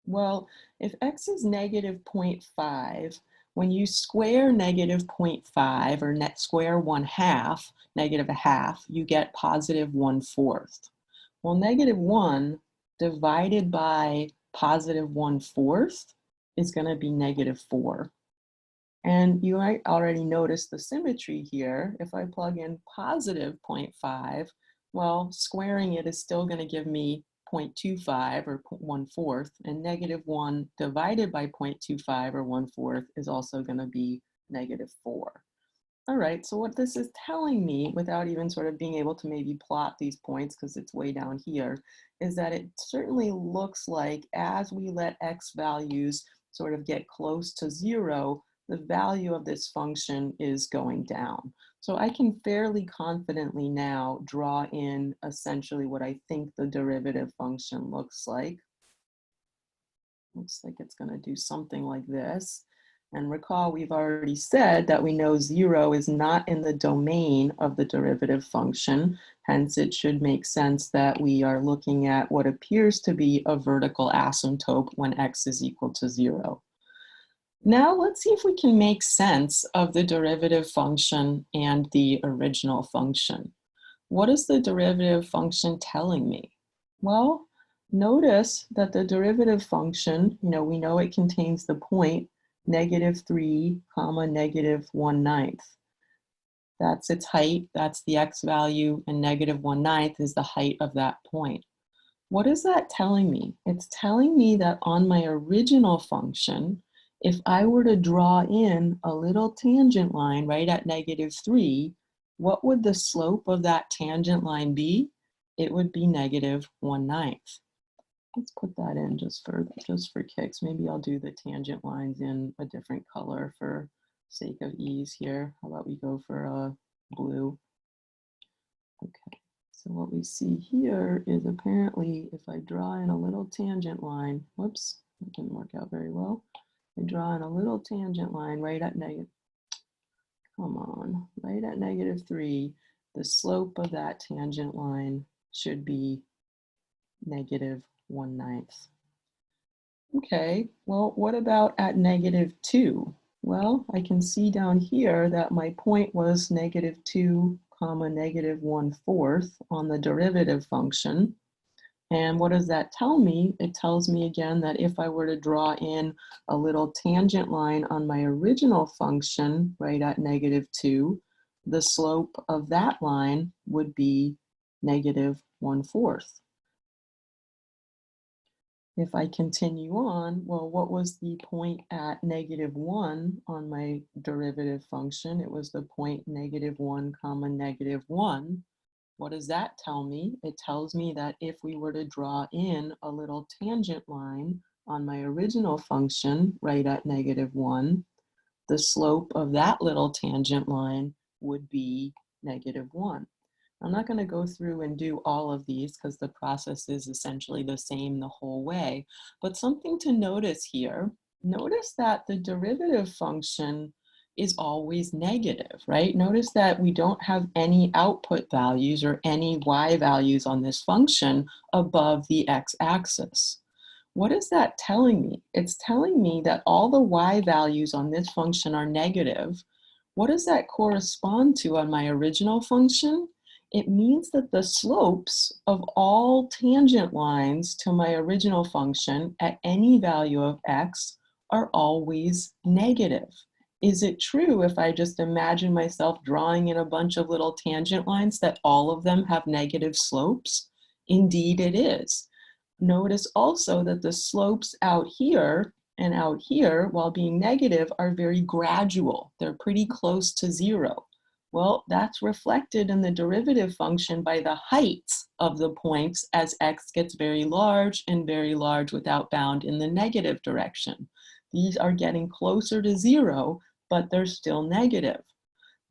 Well, if x is negative 0.5, when you square negative 0.5 or net square 1/2, negative a half, you get positive 1/4. Well, negative 1 divided by positive 1/4 is going to be negative 4. And you might already notice the symmetry here. If I plug in positive 0.5, well, squaring it is still going to give me 0.25 or 1/4, and negative 1 divided by 0.25 or 1/4 is also going to be negative 4. All right, so what this is telling me, without even sort of being able to maybe plot these points because it's way down here, is that it certainly looks like as we let x values sort of get close to 0, the value of this function is going down. So I can fairly confidently now draw in essentially what I think the derivative function looks like. Looks like it's going to do something like this. And recall, we've already said that we know 0 is not in the domain of the derivative function. Hence, it should make sense that we are looking at what appears to be a vertical asymptote when x is equal to 0. Now, let's see if we can make sense of the derivative function and the original function. What is the derivative function telling me? Well, notice that the derivative function, we know it contains the point negative 3 comma negative 1/9. That's its height, that's the x value, and negative 1/9 is the height of that point. What is that telling me? It's telling me that on my original function, if I were to draw in a little tangent line right at negative 3, what would the slope of that tangent line be? It would be negative 1/9. Let's put that in just for kicks. Maybe I'll do the tangent lines in a different color for sake of ease here. How about we go for blue? Okay, so what we see here is apparently if I draw in a little tangent line, whoops, that didn't work out very well. I draw in a little tangent line right at negative 3, the slope of that tangent line should be negative 1/9. Okay, well, what about at negative 2? Well, I can see down here that my point was negative 2 comma negative 1/4 on the derivative function. And what does that tell me? It tells me again that if I were to draw in a little tangent line on my original function right at negative 2, the slope of that line would be negative 1/4. If I continue on, well, what was the point at negative 1 on my derivative function? It was the point negative 1 comma negative 1. What does that tell me? It tells me that if we were to draw in a little tangent line on my original function right at negative 1, the slope of that little tangent line would be negative 1. I'm not going to go through and do all of these because the process is essentially the same the whole way, but something to notice here, notice that the derivative function is always negative, right? Notice that we don't have any output values or any y values on this function above the x-axis. What is that telling me? It's telling me that all the y values on this function are negative. What does that correspond to on my original function? It means that the slopes of all tangent lines to my original function at any value of x are always negative. Is it true if I just imagine myself drawing in a bunch of little tangent lines that all of them have negative slopes? Indeed it is. Notice also that the slopes out here and out here, while being negative, are very gradual. They're pretty close to zero. Well, that's reflected in the derivative function by the heights of the points as x gets very large and very large without bound in the negative direction. These are getting closer to zero, but they're still negative.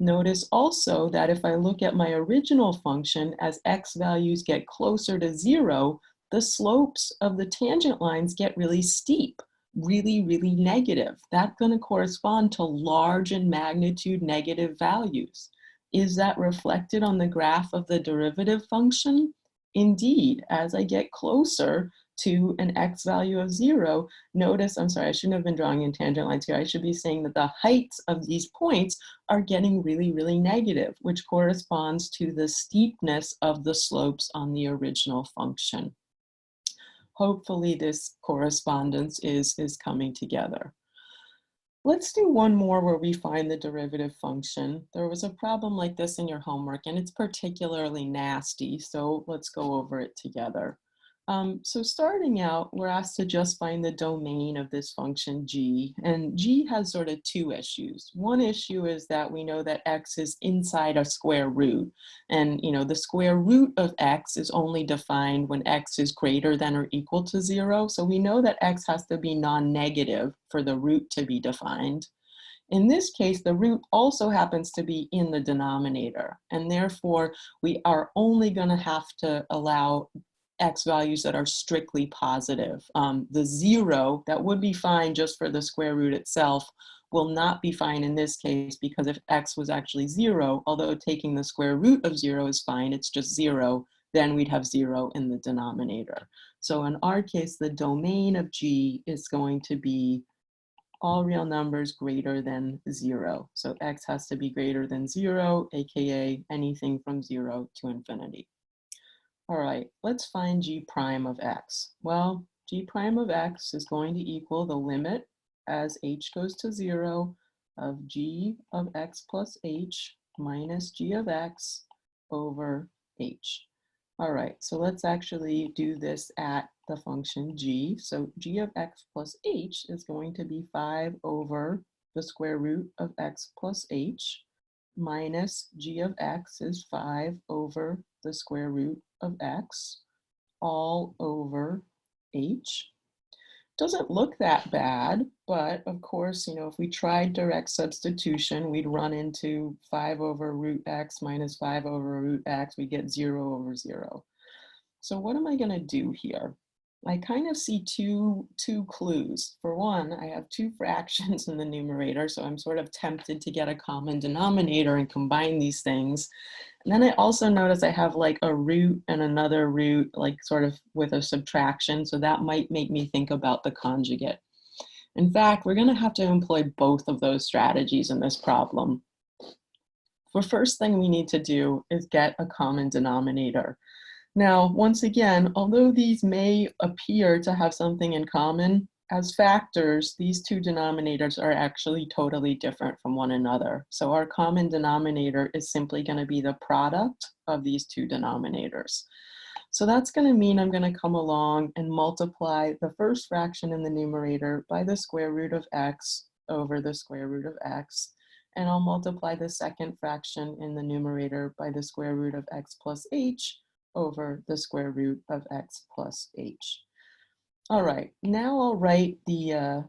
Notice also that if I look at my original function, as x values get closer to zero, the slopes of the tangent lines get really steep, really, really negative. That's going to correspond to large in magnitude negative values. Is that reflected on the graph of the derivative function? Indeed, as I get closer to an x value of zero, notice, I'm sorry, I shouldn't have been drawing in tangent lines here. I should be saying that the heights of these points are getting really, really negative, which corresponds to the steepness of the slopes on the original function. Hopefully this correspondence is coming together. Let's do one more where we find the derivative function. There was a problem like this in your homework, and it's particularly nasty, so let's go over it together. So starting out, we're asked to just find the domain of this function g, and g has sort of two issues. One issue is that we know that x is inside a square root, and the square root of x is only defined when x is greater than or equal to 0, so we know that x has to be non-negative for the root to be defined. In this case, the root also happens to be in the denominator, and therefore we are only going to have to allow x values that are strictly positive. The 0, that would be fine just for the square root itself, will not be fine in this case, because if x was actually 0, although taking the square root of 0 is fine, it's just 0, then we'd have 0 in the denominator. So in our case, the domain of g is going to be all real numbers greater than 0. So x has to be greater than 0, aka anything from 0 to infinity. All right, let's find g prime of x. Well, g prime of x is going to equal the limit as h goes to 0 of g of x plus h minus g of x over h. All right, so let's actually do this at the function g. So g of x plus h is going to be 5 over the square root of x plus h minus g of x is 5 over the square root of x all over h. Doesn't look that bad, but of course, if we tried direct substitution, we'd run into 5 over root x minus 5 over root x, we get 0 over 0. So what am I going to do here? I kind of see two clues. For one, I have two fractions in the numerator, so I'm sort of tempted to get a common denominator and combine these things. And then I also notice I have like a root and another root, like sort of with a subtraction, so that might make me think about the conjugate. In fact, we're going to have to employ both of those strategies in this problem. The first thing we need to do is get a common denominator. Now, once again, although these may appear to have something in common, as factors, these two denominators are actually totally different from one another. So our common denominator is simply going to be the product of these two denominators. So that's going to mean I'm going to come along and multiply the first fraction in the numerator by the square root of x over the square root of x. And I'll multiply the second fraction in the numerator by the square root of x plus h over the square root of x plus h. All right, now I'll write the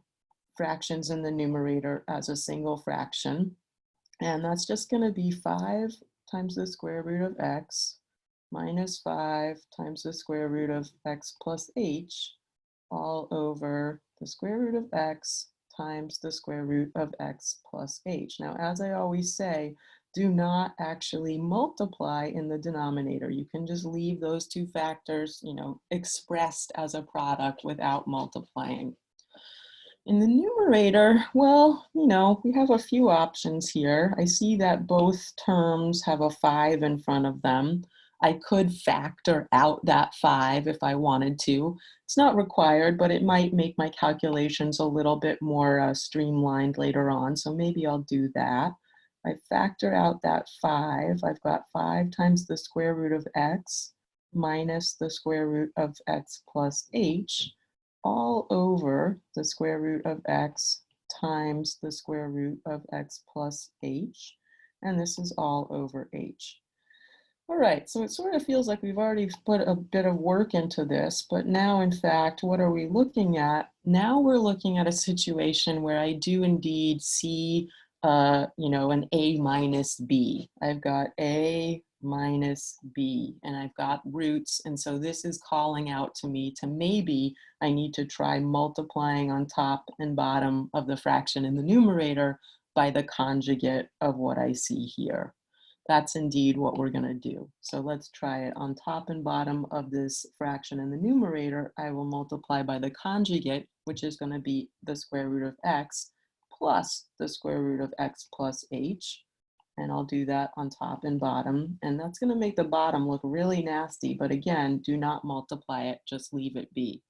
fractions in the numerator as a single fraction, and that's just going to be 5 times the square root of x minus 5 times the square root of x plus h all over the square root of x times the square root of x plus h. Now, as I always say, do not actually multiply in the denominator. You can just leave those two factors, expressed as a product without multiplying. In the numerator, well, we have a few options here. I see that both terms have a 5 in front of them. I could factor out that 5 if I wanted to. It's not required, but it might make my calculations a little bit more streamlined later on, so maybe I'll do that. I factor out that 5. I've got 5 times the square root of x minus the square root of x plus h all over the square root of x times the square root of x plus h, and this is all over h. All right, so it sort of feels like we've already put a bit of work into this, but now in fact, what are we looking at? Now we're looking at a situation where I do indeed see, an a minus b. I've got a minus b, and I've got roots, and so this is calling out to me to maybe I need to try multiplying on top and bottom of the fraction in the numerator by the conjugate of what I see here. That's indeed what we're going to do. So let's try it. On top and bottom of this fraction in the numerator, I will multiply by the conjugate, which is going to be the square root of x plus the square root of x plus h. And I'll do that on top and bottom. And that's going to make the bottom look really nasty. But again, do not multiply it, just leave it be.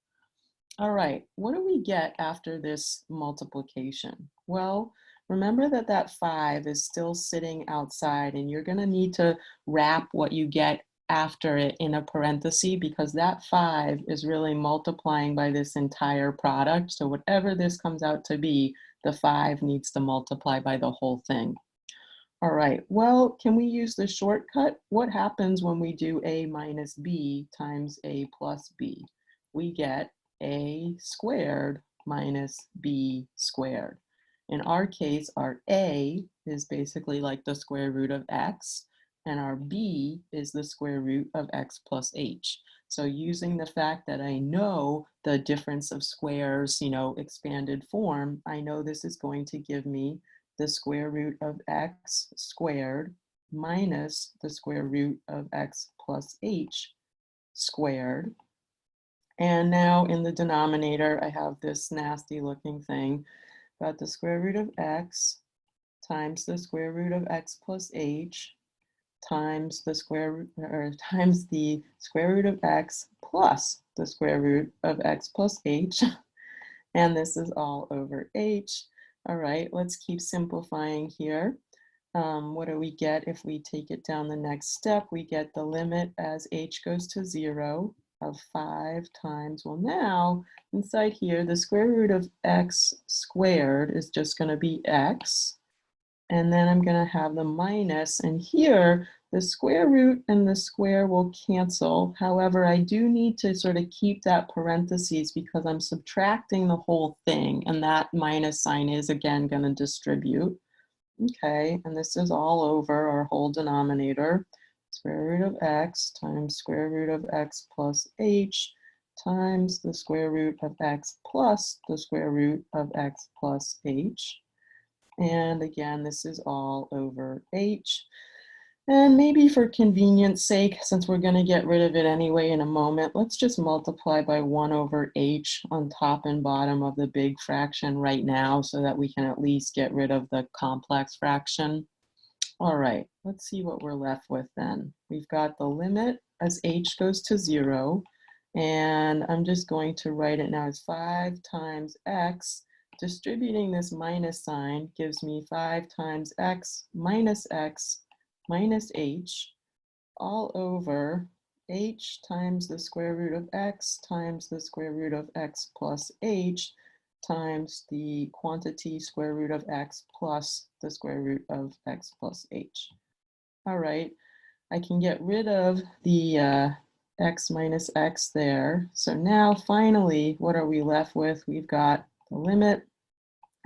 All right, what do we get after this multiplication? Well, remember that that 5 is still sitting outside, and you're going to need to wrap what you get after it in a parenthesis, because that 5 is really multiplying by this entire product. So whatever this comes out to be, the 5 needs to multiply by the whole thing. All right, well, can we use the shortcut? What happens when we do a minus b times a plus b? We get a squared minus b squared. In our case, our a is basically like the square root of x, and our b is the square root of x plus h. So using the fact that I know the difference of squares, expanded form, I know this is going to give me the square root of x squared minus the square root of x plus h squared. And now in the denominator, I have this nasty looking thing, got the square root of x times the square root of x plus h times the square root, or times the square root of x plus the square root of x plus h. And this is all over h. All right, let's keep simplifying here. What do we get if we take it down the next step? We get the limit as h goes to 0 of 5 times, well now, inside here, the square root of x squared is just going to be x. And then I'm going to have the minus, and here the square root and the square will cancel. However, I do need to sort of keep that parentheses because I'm subtracting the whole thing, and that minus sign is again going to distribute. Okay, and this is all over our whole denominator. Square root of x times square root of x plus h times the square root of x plus the square root of x plus h. And again, this is all over h. And maybe for convenience sake, since we're going to get rid of it anyway in a moment, let's just multiply by 1 over h on top and bottom of the big fraction right now so that we can at least get rid of the complex fraction. All right, let's see what we're left with then. We've got the limit as h goes to 0, and I'm just going to write it now as 5 times x. Distributing this minus sign gives me 5 times x minus h all over h times the square root of x times the square root of x plus h times the quantity square root of x plus the square root of x plus h. All right, I can get rid of the x minus x there. So now finally, what are we left with? We've got the limit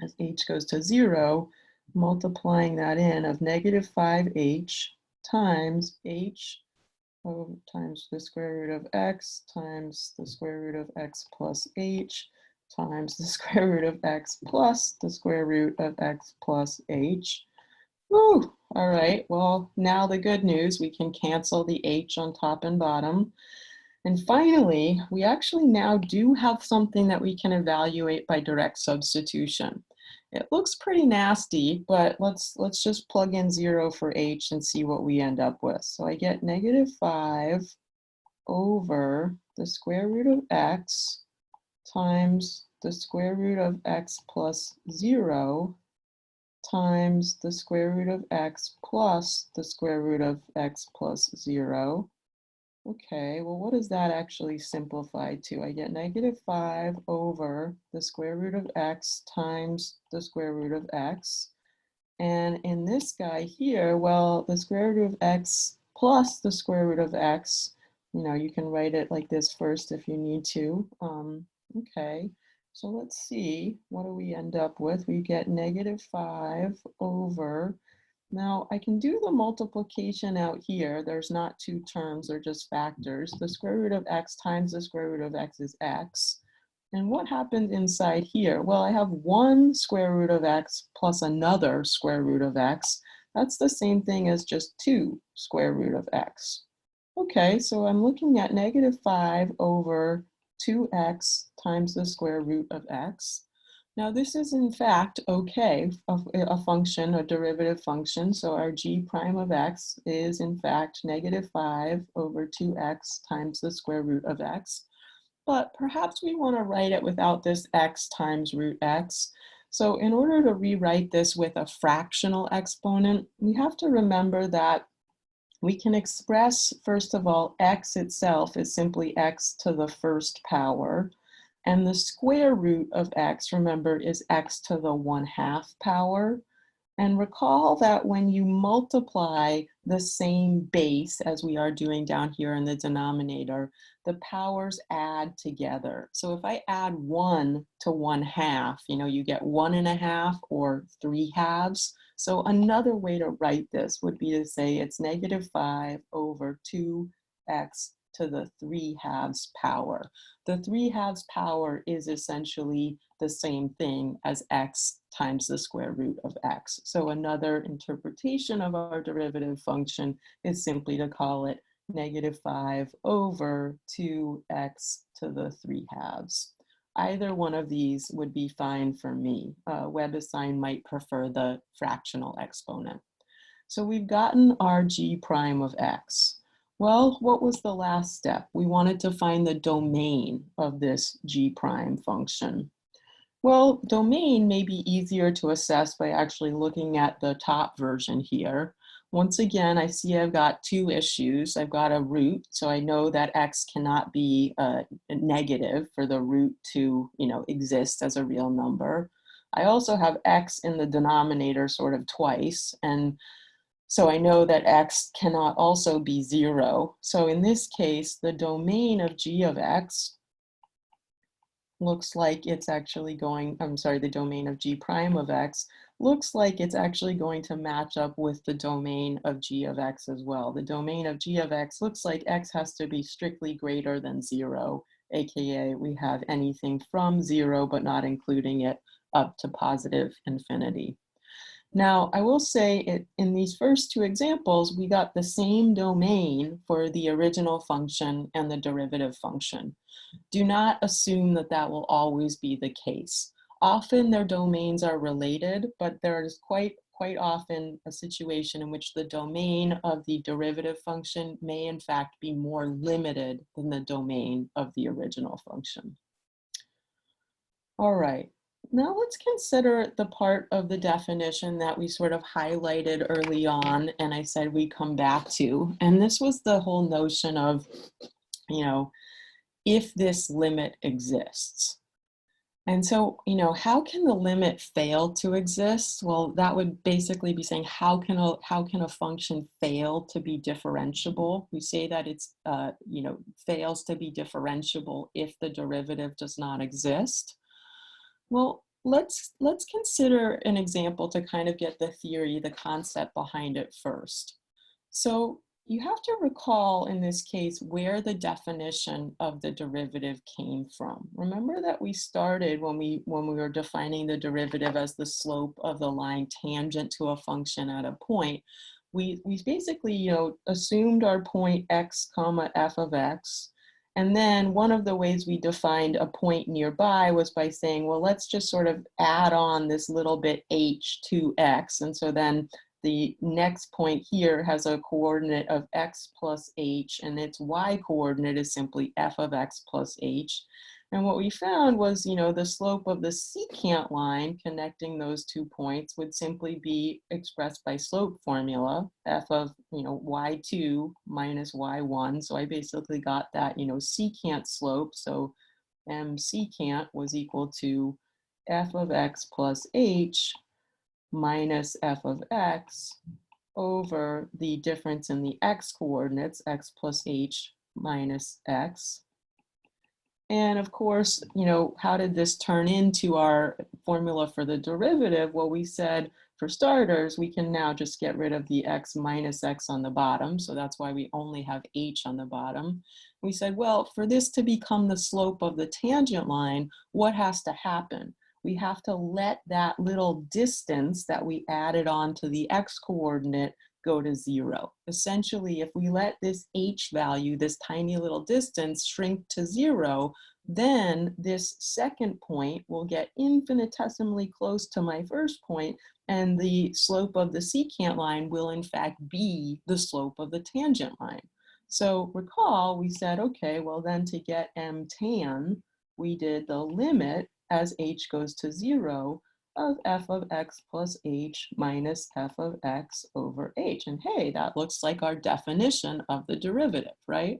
as h goes to 0, multiplying that in of negative 5h times h times the square root of x times the square root of x plus h times the square root of x plus the square root of x plus h. Woo! All right, well, now the good news, we can cancel the h on top and bottom. And finally, we actually now do have something that we can evaluate by direct substitution. It looks pretty nasty, but let's just plug in 0 for h and see what we end up with. So I get negative 5 over the square root of x times the square root of x plus 0 times the square root of x plus the square root of x plus 0. Okay, well, what does that actually simplify to? I get -5 over the square root of x times the square root of x. And in this guy here, well, the square root of x plus the square root of x, you can write it like this first if you need to. Okay, so let's see, what do we end up with? We get -5 over, now I can do the multiplication out here. There's not two terms, they're just factors. The square root of x times the square root of x is x. And what happened inside here? Well, I have one square root of x plus another square root of x. That's the same thing as just two square root of x. Okay, so I'm looking at -5 over 2x times the square root of x. Now this is in fact okay, a function, a derivative function. So our g prime of x is in fact -5 over 2x times the square root of x. But perhaps we want to write it without this x times root x. So in order to rewrite this with a fractional exponent, we have to remember that we can express, first of all, x itself is simply x to the first power. And the square root of x, remember, is x to the 1/2 power. And recall that when you multiply the same base as we are doing down here in the denominator, the powers add together. So if I add 1 to 1/2, you get 1/2 or 3/2. So another way to write this would be to say it's -5 over 2x to the 3/2 power. The 3/2 power is essentially the same thing as x times the square root of x. So another interpretation of our derivative function is simply to call it -5 over 2x to the 3/2. Either one of these would be fine for me. WebAssign might prefer the fractional exponent. So we've gotten our g prime of x. Well, what was the last step? We wanted to find the domain of this g prime function. Well, domain may be easier to assess by actually looking at the top version here. Once again, I see I've got two issues. I've got a root, so I know that x cannot be negative for the root to, exist as a real number. I also have x in the denominator sort of twice, and so I know that x cannot also be 0. So in this case, the domain of g of x looks like it's actually going, the domain of g prime of x looks like it's actually going to match up with the domain of g of x as well. The domain of g of x looks like x has to be strictly greater than 0, aka we have anything from 0 but not including it up to positive infinity. Now, I will say in these first two examples, we got the same domain for the original function and the derivative function. Do not assume that that will always be the case. Often their domains are related, but there is quite often a situation in which the domain of the derivative function may in fact be more limited than the domain of the original function. All right. Now let's consider the part of the definition that we sort of highlighted early on and I said we'd come back to. And this was the whole notion of, if this limit exists. And so, how can the limit fail to exist? Well, that would basically be saying how can a function fail to be differentiable? We say that it's fails to be differentiable if the derivative does not exist. Well, let's consider an example to kind of get the theory, the concept behind it first. So you have to recall in this case where the definition of the derivative came from. Remember that we started when we were defining the derivative as the slope of the line tangent to a function at a point. We basically assumed our point x comma f of x. And then one of the ways we defined a point nearby was by saying, well, let's just sort of add on this little bit h to x. And so then the next point here has a coordinate of x plus h, and its y coordinate is simply f of x plus h. And what we found was, the slope of the secant line connecting those 2 points would simply be expressed by slope formula, f of, y2 minus y1. So I basically got that, secant slope. So m secant was equal to f of x plus h minus f of x over the difference in the x coordinates, x plus h minus x. And of course, how did this turn into our formula for the derivative? Well, we said for starters, we can now just get rid of the x minus x on the bottom. So that's why we only have h on the bottom. We said, well, for this to become the slope of the tangent line, what has to happen? We have to let that little distance that we added on to the x coordinate go to 0. Essentially, if we let this h value, this tiny little distance, shrink to 0, then this second point will get infinitesimally close to my first point, and the slope of the secant line will in fact be the slope of the tangent line. So recall, we said, okay, well then to get m tan, we did the limit as h goes to 0 of f of x plus h minus f of x over h. And hey, that looks like our definition of the derivative, right?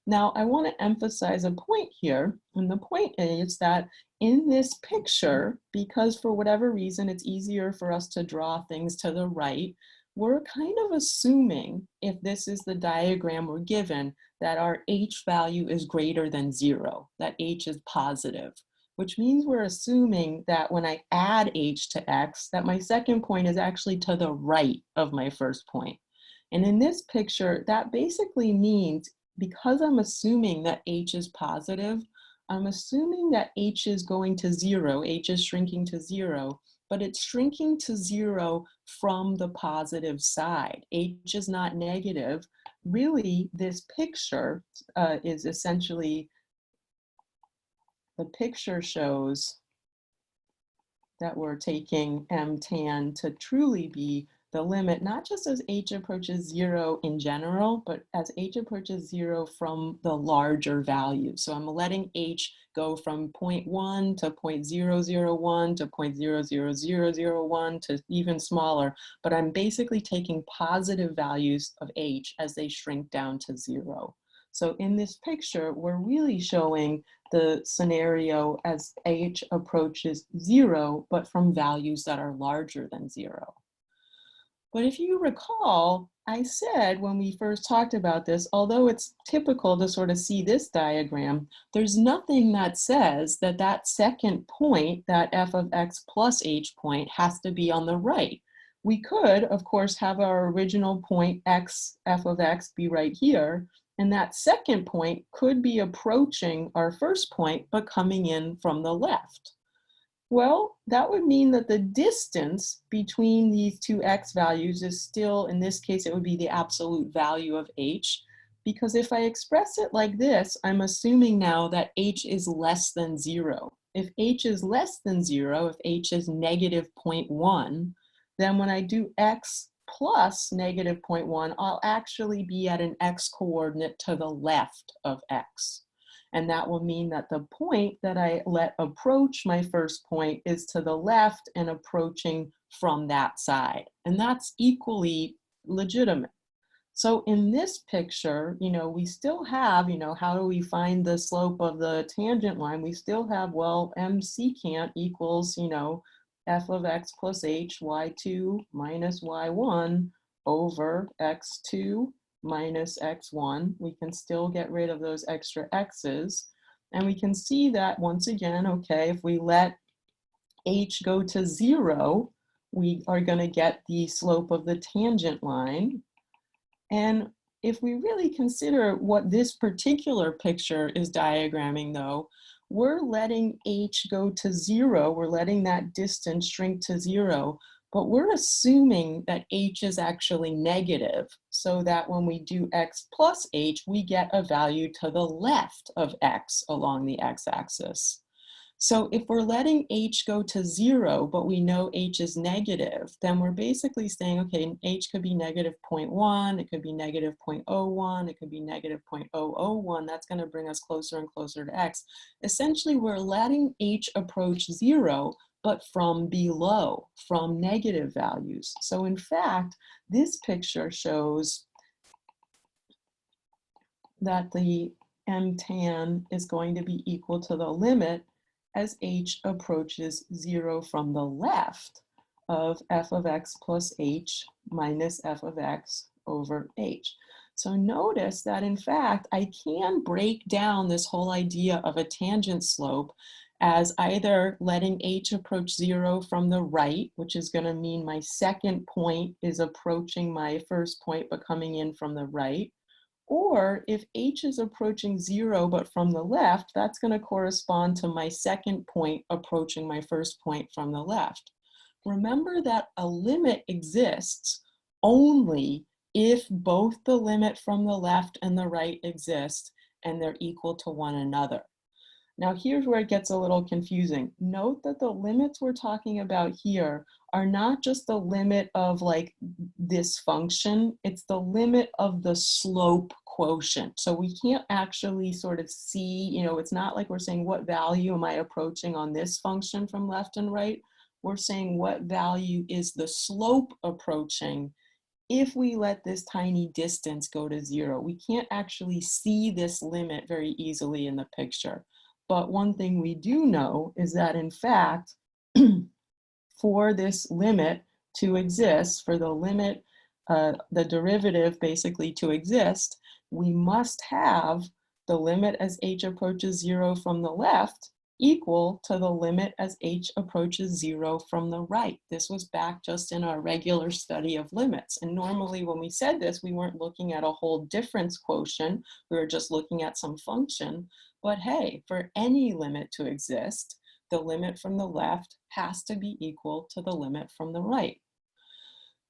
Now, I want to emphasize a point here, and the point is that in this picture, because for whatever reason it's easier for us to draw things to the right, we're kind of assuming, if this is the diagram we're given, that our h value is greater than 0, that h is positive, which means we're assuming that when I add h to x, that my second point is actually to the right of my first point. And in this picture, that basically means, because I'm assuming that h is positive, I'm assuming that h is going to 0, h is shrinking to 0, but it's shrinking to 0 from the positive side. H is not negative. Really, this picture is essentially, the picture shows that we're taking m tan to truly be the limit, not just as h approaches 0 in general, but as h approaches 0 from the larger value. So I'm letting h go from 0.1 to 0.001 to 0.00001 to even smaller, but I'm basically taking positive values of h as they shrink down to 0. So in this picture, we're really showing the scenario as h approaches 0, but from values that are larger than 0. But if you recall, I said when we first talked about this, although it's typical to sort of see this diagram, there's nothing that says that that second point, that f of x plus h point, has to be on the right. We could, of course, have our original point x, f of x, be right here, and that second point could be approaching our first point, but coming in from the left. Well, that would mean that the distance between these two x values is still, in this case, it would be the absolute value of h, because if I express it like this, I'm assuming now that h is less than 0. If h is less than 0, if h is negative 0.1, then when I do x plus negative 0.1, I'll actually be at an x coordinate to the left of x. And that will mean that the point that I let approach my first point is to the left and approaching from that side. And that's equally legitimate. So in this picture, we still have, how do we find the slope of the tangent line? We still have, well, m secant equals, f of x plus h, y2 minus y1 over x2 minus x1. We can still get rid of those extra x's. And we can see that once again, okay, if we let h go to 0, we are going to get the slope of the tangent line. And if we really consider what this particular picture is diagramming though, we're letting h go to 0, we're letting that distance shrink to 0, but we're assuming that h is actually negative, so that when we do x plus h, we get a value to the left of x along the x-axis. So if we're letting h go to 0, but we know h is negative, then we're basically saying, okay, h could be negative 0.1, it could be negative 0.01, it could be negative 0.001. That's going to bring us closer and closer to x. Essentially, we're letting h approach 0, but from below, from negative values. So in fact, this picture shows that the m tan is going to be equal to the limit as h approaches 0 from the left of f of x plus h minus f of x over h. So notice that in fact, I can break down this whole idea of a tangent slope as either letting h approach 0 from the right, which is going to mean my second point is approaching my first point but coming in from the right, or if h is approaching 0 but from the left, that's going to correspond to my second point approaching my first point from the left. Remember that a limit exists only if both the limit from the left and the right exist and they're equal to one another. Now here's where it gets a little confusing. Note that the limits we're talking about here are not just the limit of like this function, it's the limit of the slope quotient. So we can't actually sort of see, it's not like we're saying what value am I approaching on this function from left and right. We're saying what value is the slope approaching if we let this tiny distance go to 0. We can't actually see this limit very easily in the picture. But one thing we do know is that in fact, for this limit to exist, for the limit, the derivative basically to exist, we must have the limit as h approaches 0 from the left equal to the limit as h approaches 0 from the right. This was back just in our regular study of limits. And normally when we said this, we weren't looking at a whole difference quotient. We were just looking at some function. But hey, for any limit to exist, the limit from the left has to be equal to the limit from the right.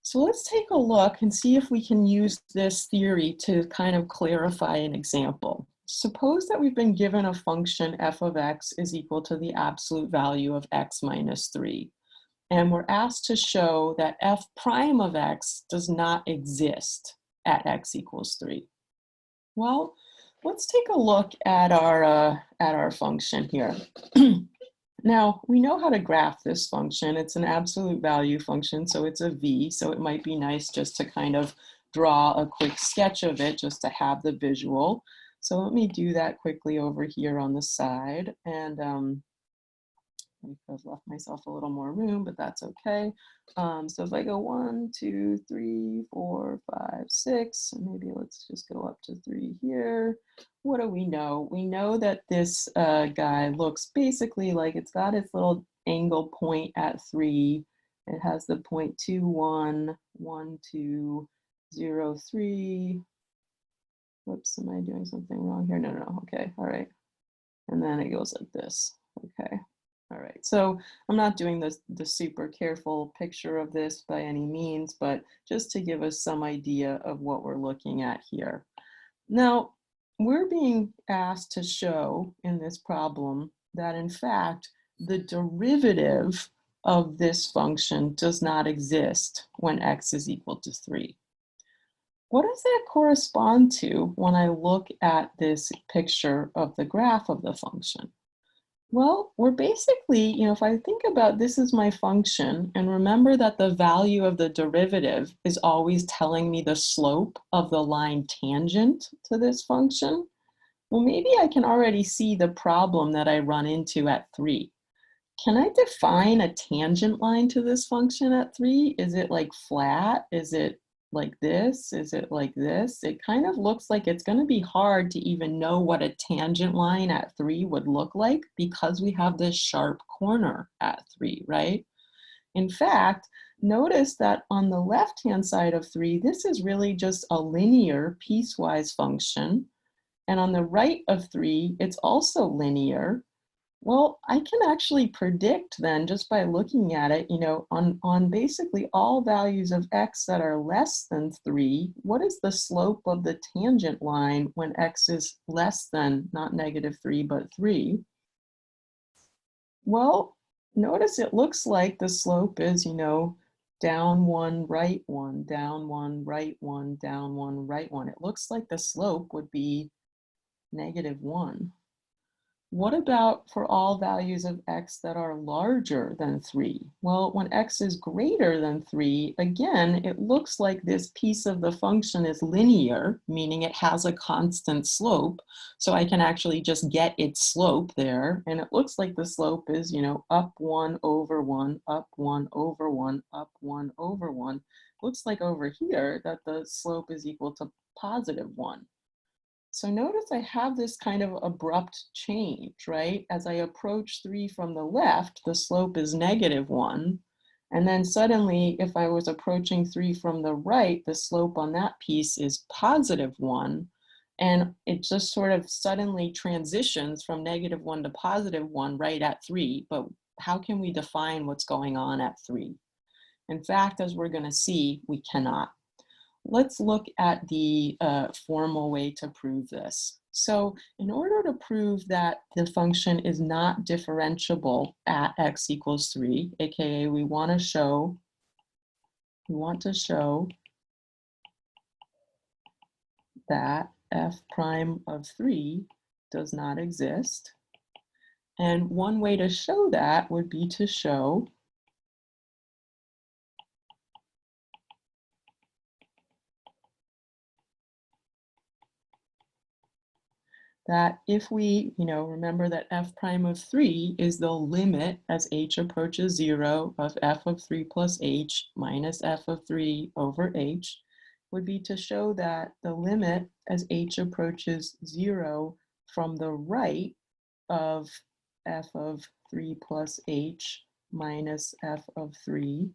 So let's take a look and see if we can use this theory to kind of clarify an example. Suppose that we've been given a function f of x is equal to the absolute value of x minus 3. And we're asked to show that f prime of x does not exist at x equals 3. Well, let's take a look at our function here. Now, we know how to graph this function. It's an absolute value function, so it's a v, so it might be nice just to kind of draw a quick sketch of it just to have the visual. So let me do that quickly over here on the side. And I've left myself a little more room, but that's okay. So if I go 1, 2, 3, 4, 5, 6, and maybe let's just go up to 3 here. What do we know? We know that this guy looks basically like it's got its little angle point at 3. It has the point 2, 1, 1, 2, 0, 3. Whoops, am I doing something wrong here? No, okay, all right. And then it goes like this, okay. All right, so I'm not doing the super careful picture of this by any means, but just to give us some idea of what we're looking at here. Now, we're being asked to show in this problem that in fact, the derivative of this function does not exist when x is equal to 3. What does that correspond to when I look at this picture of the graph of the function? Well, we're basically, if I think about this is my function, and remember that the value of the derivative is always telling me the slope of the line tangent to this function, well, maybe I can already see the problem that I run into at 3. Can I define a tangent line to this function at 3? Is it like flat? Is it like this? Is it like this? It kind of looks like it's going to be hard to even know what a tangent line at 3 would look like because we have this sharp corner at 3, right? In fact, notice that on the left-hand side of 3, this is really just a linear piecewise function. And on the right of 3, it's also linear. Well, I can actually predict then just by looking at it, on basically all values of x that are less than 3, what is the slope of the tangent line when x is less than, not negative 3, but 3? Well, notice it looks like the slope is, down one, right one, down one, right one, down one, right one. It looks like the slope would be -1. What about for all values of x that are larger than 3? Well, when x is greater than 3, again, it looks like this piece of the function is linear, meaning it has a constant slope. So I can actually just get its slope there. And it looks like the slope is, up 1 over 1, up 1 over 1, up 1 over 1. Looks like over here that the slope is equal to +1. So notice I have this kind of abrupt change, right? As I approach 3 from the left, the slope is -1. And then suddenly, if I was approaching 3 from the right, the slope on that piece is +1. And it just sort of suddenly transitions from -1 to +1 right at 3. But how can we define what's going on at 3? In fact, as we're going to see, we cannot. Let's look at the formal way to prove this. So in order to prove that the function is not differentiable at x equals 3, aka we want to show that f prime of 3 does not exist. And one way to show that would be to show that if we, remember that f prime of 3 is the limit as h approaches 0 of f of 3 plus h minus f of 3 over h, would be to show that the limit as h approaches 0 from the right of f of 3 plus h minus f of 3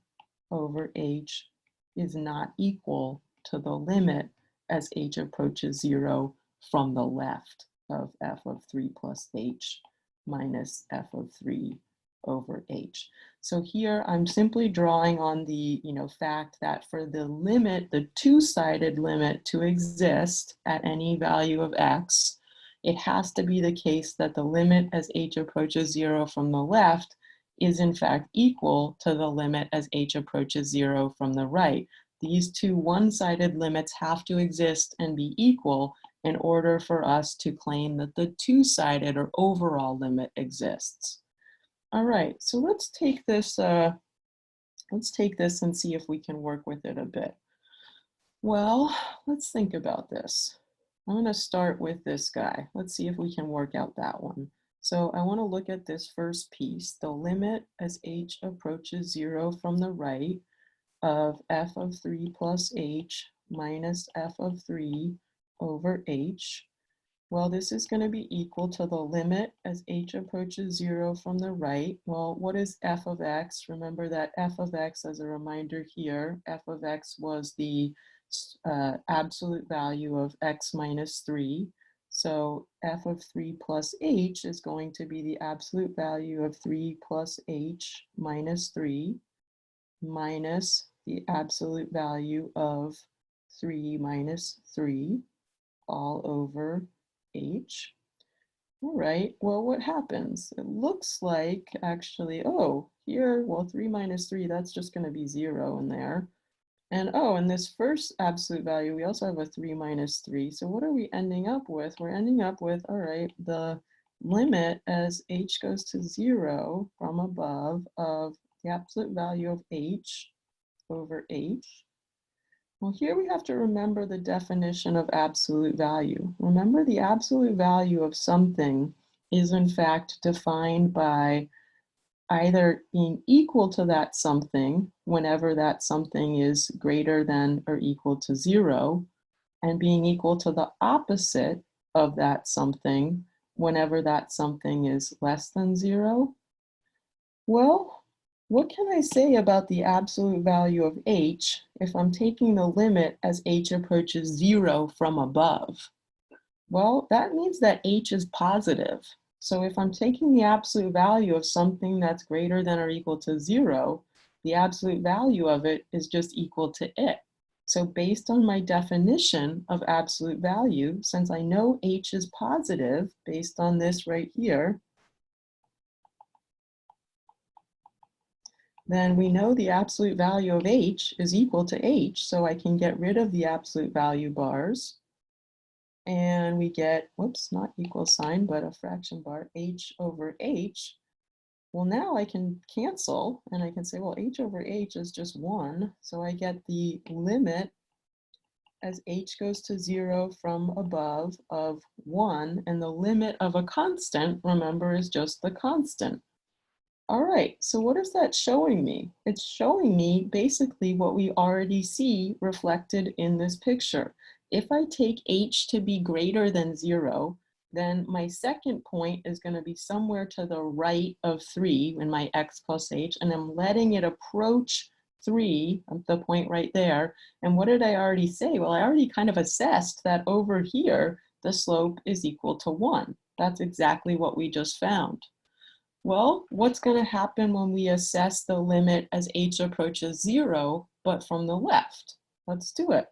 over h is not equal to the limit as h approaches 0 from the left of f of 3 plus h minus f of 3 over h. So here I'm simply drawing on the fact that for the limit, the two-sided limit to exist at any value of x, it has to be the case that the limit as h approaches 0 from the left is in fact equal to the limit as h approaches 0 from the right. These two one-sided limits have to exist and be equal in order for us to claim that the two-sided or overall limit exists. All right, so let's take this and see if we can work with it a bit. Well, let's think about this. I'm going to start with this guy. Let's see if we can work out that one. So I want to look at this first piece, the limit as h approaches 0 from the right of f of 3 plus h minus f of 3 over h. Well, this is going to be equal to the limit as h approaches 0 from the right. Well, what is f of x? Remember that f of x, as a reminder here, f of x was the absolute value of x minus 3. So f of 3 plus h is going to be the absolute value of 3 plus h minus 3 minus the absolute value of 3 minus 3 all over h. All right, well, what happens? It looks like actually, oh, here, well, 3 minus 3, that's just going to be 0 in there. And oh, in this first absolute value, we also have a 3 minus 3. So what are we ending up with? We're ending up with, all right, the limit as h goes to 0 from above of the absolute value of h over h. Well, here we have to remember the definition of absolute value. Remember, the absolute value of something is in fact defined by either being equal to that something whenever that something is greater than or equal to 0, and being equal to the opposite of that something whenever that something is less than 0. Well, what can I say about the absolute value of h if I'm taking the limit as h approaches 0 from above? Well, that means that h is positive. So if I'm taking the absolute value of something that's greater than or equal to 0, the absolute value of it is just equal to it. So based on my definition of absolute value, since I know h is positive based on this right here, then we know the absolute value of h is equal to h, so I can get rid of the absolute value bars. And we get, whoops, not equal sign, but a fraction bar, h over h. Well, now I can cancel, and I can say, well, h over h is just 1, so I get the limit as h goes to 0 from above of 1, and the limit of a constant, remember, is just the constant. All right, so what is that showing me? It's showing me basically what we already see reflected in this picture. If I take h to be greater than 0, then my second point is going to be somewhere to the right of 3 in my x plus h, and I'm letting it approach 3, the point right there. And what did I already say? Well, I already kind of assessed that over here, the slope is equal to 1. That's exactly what we just found. Well, what's going to happen when we assess the limit as h approaches 0, but from the left? Let's do it.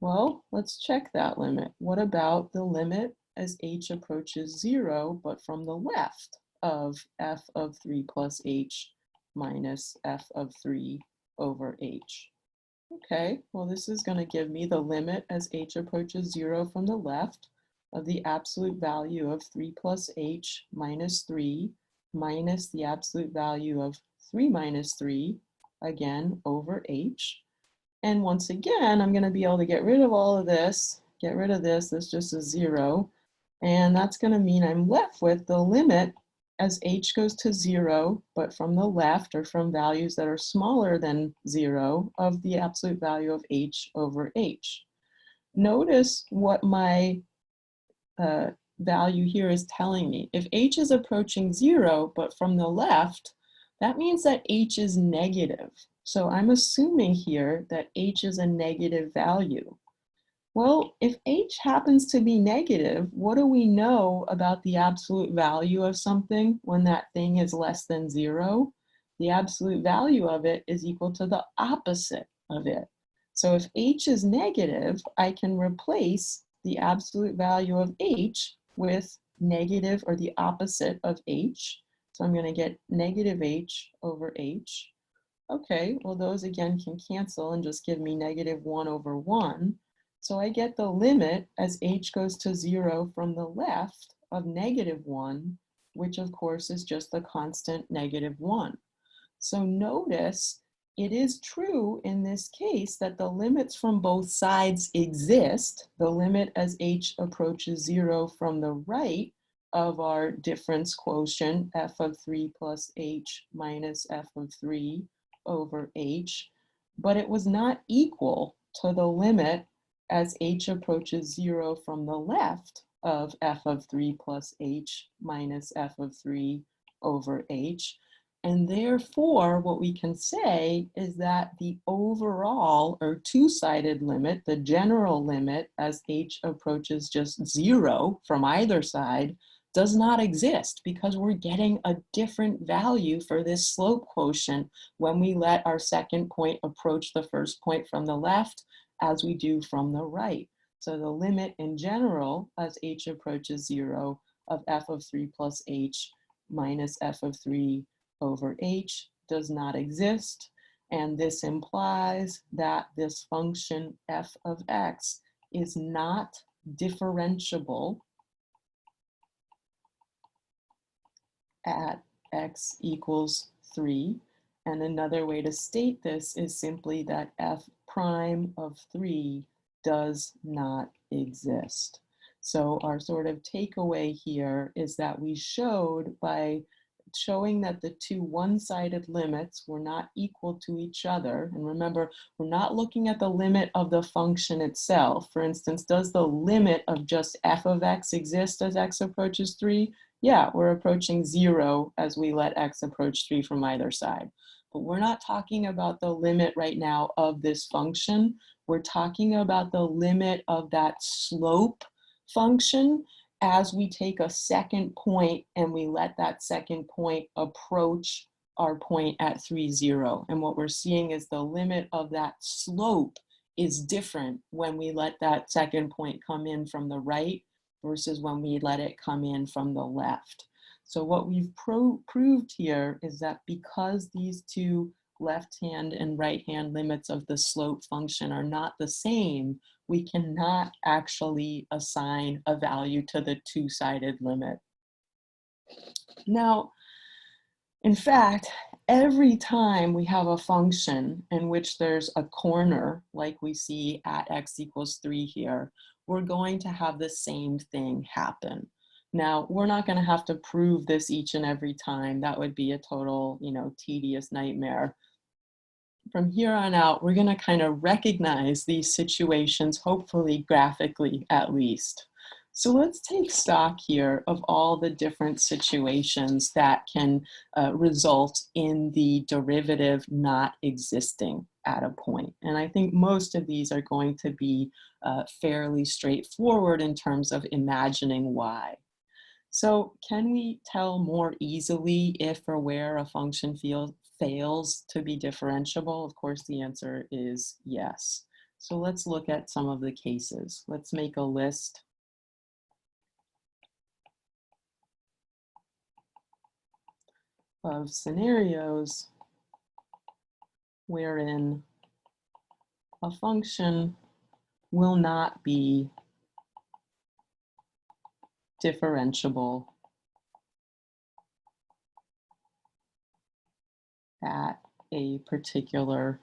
Well, let's check that limit. What about the limit as h approaches 0, but from the left of f of 3 plus h minus f of 3 over h? Okay, well, this is going to give me the limit as h approaches 0 from the left of the absolute value of 3 plus h minus 3 minus the absolute value of 3 minus 3, again, over h. And once again, I'm going to be able to get rid of all of this, get rid of this just a 0. And that's going to mean I'm left with the limit as h goes to 0, but from the left, or from values that are smaller than 0, of the absolute value of h over h. Notice what my value here is telling me. If h is approaching 0, but from the left, that means that h is negative. So I'm assuming here that h is a negative value. Well, if h happens to be negative, what do we know about the absolute value of something when that thing is less than 0? The absolute value of it is equal to the opposite of it. So if h is negative, I can replace the absolute value of h with negative, or the opposite of h. So I'm going to get negative h over h. Okay, well, those again can cancel and just give me negative 1 over 1. So I get the limit as h goes to 0 from the left of negative 1, which of course is just the constant negative 1. So notice it is true in this case that the limits from both sides exist. The limit as h approaches 0 from the right of our difference quotient, f of 3 plus h minus f of 3 over h, but it was not equal to the limit as h approaches 0 from the left of f of 3 plus h minus f of 3 over h. And therefore, what we can say is that the overall, or two-sided limit, the general limit as h approaches just 0 from either side, does not exist, because we're getting a different value for this slope quotient when we let our second point approach the first point from the left as we do from the right. So the limit in general as h approaches 0 of f of 3 plus h minus f of 3 over h does not exist. And this implies that this function f of x is not differentiable at x equals 3. And another way to state this is simply that f prime of 3 does not exist. So our sort of takeaway here is that we showed by showing that the two one-sided limits were not equal to each other. And remember, we're not looking at the limit of the function itself. For instance, does the limit of just f of x exist as x approaches 3? Yeah, we're approaching 0 as we let x approach 3 from either side. But we're not talking about the limit right now of this function. We're talking about the limit of that slope function as we take a second point and we let that second point approach our point at 3, 0. And what we're seeing is the limit of that slope is different when we let that second point come in from the right versus when we let it come in from the left. So what we've proved here is that because these two left hand and right hand limits of the slope function are not the same, we cannot actually assign a value to the two-sided limit. Now, in fact, every time we have a function in which there's a corner, like we see at x equals 3 here, we're going to have the same thing happen. Now, we're not going to have to prove this each and every time. That would be a total, tedious nightmare. From here on out, we're going to kind of recognize these situations, hopefully graphically at least. So let's take stock here of all the different situations that can result in the derivative not existing at a point. And I think most of these are going to be fairly straightforward in terms of imagining why. So can we tell more easily if or where a function fails to be differentiable? Of course, the answer is yes. So let's look at some of the cases. Let's make a list of scenarios wherein a function will not be differentiable at a particular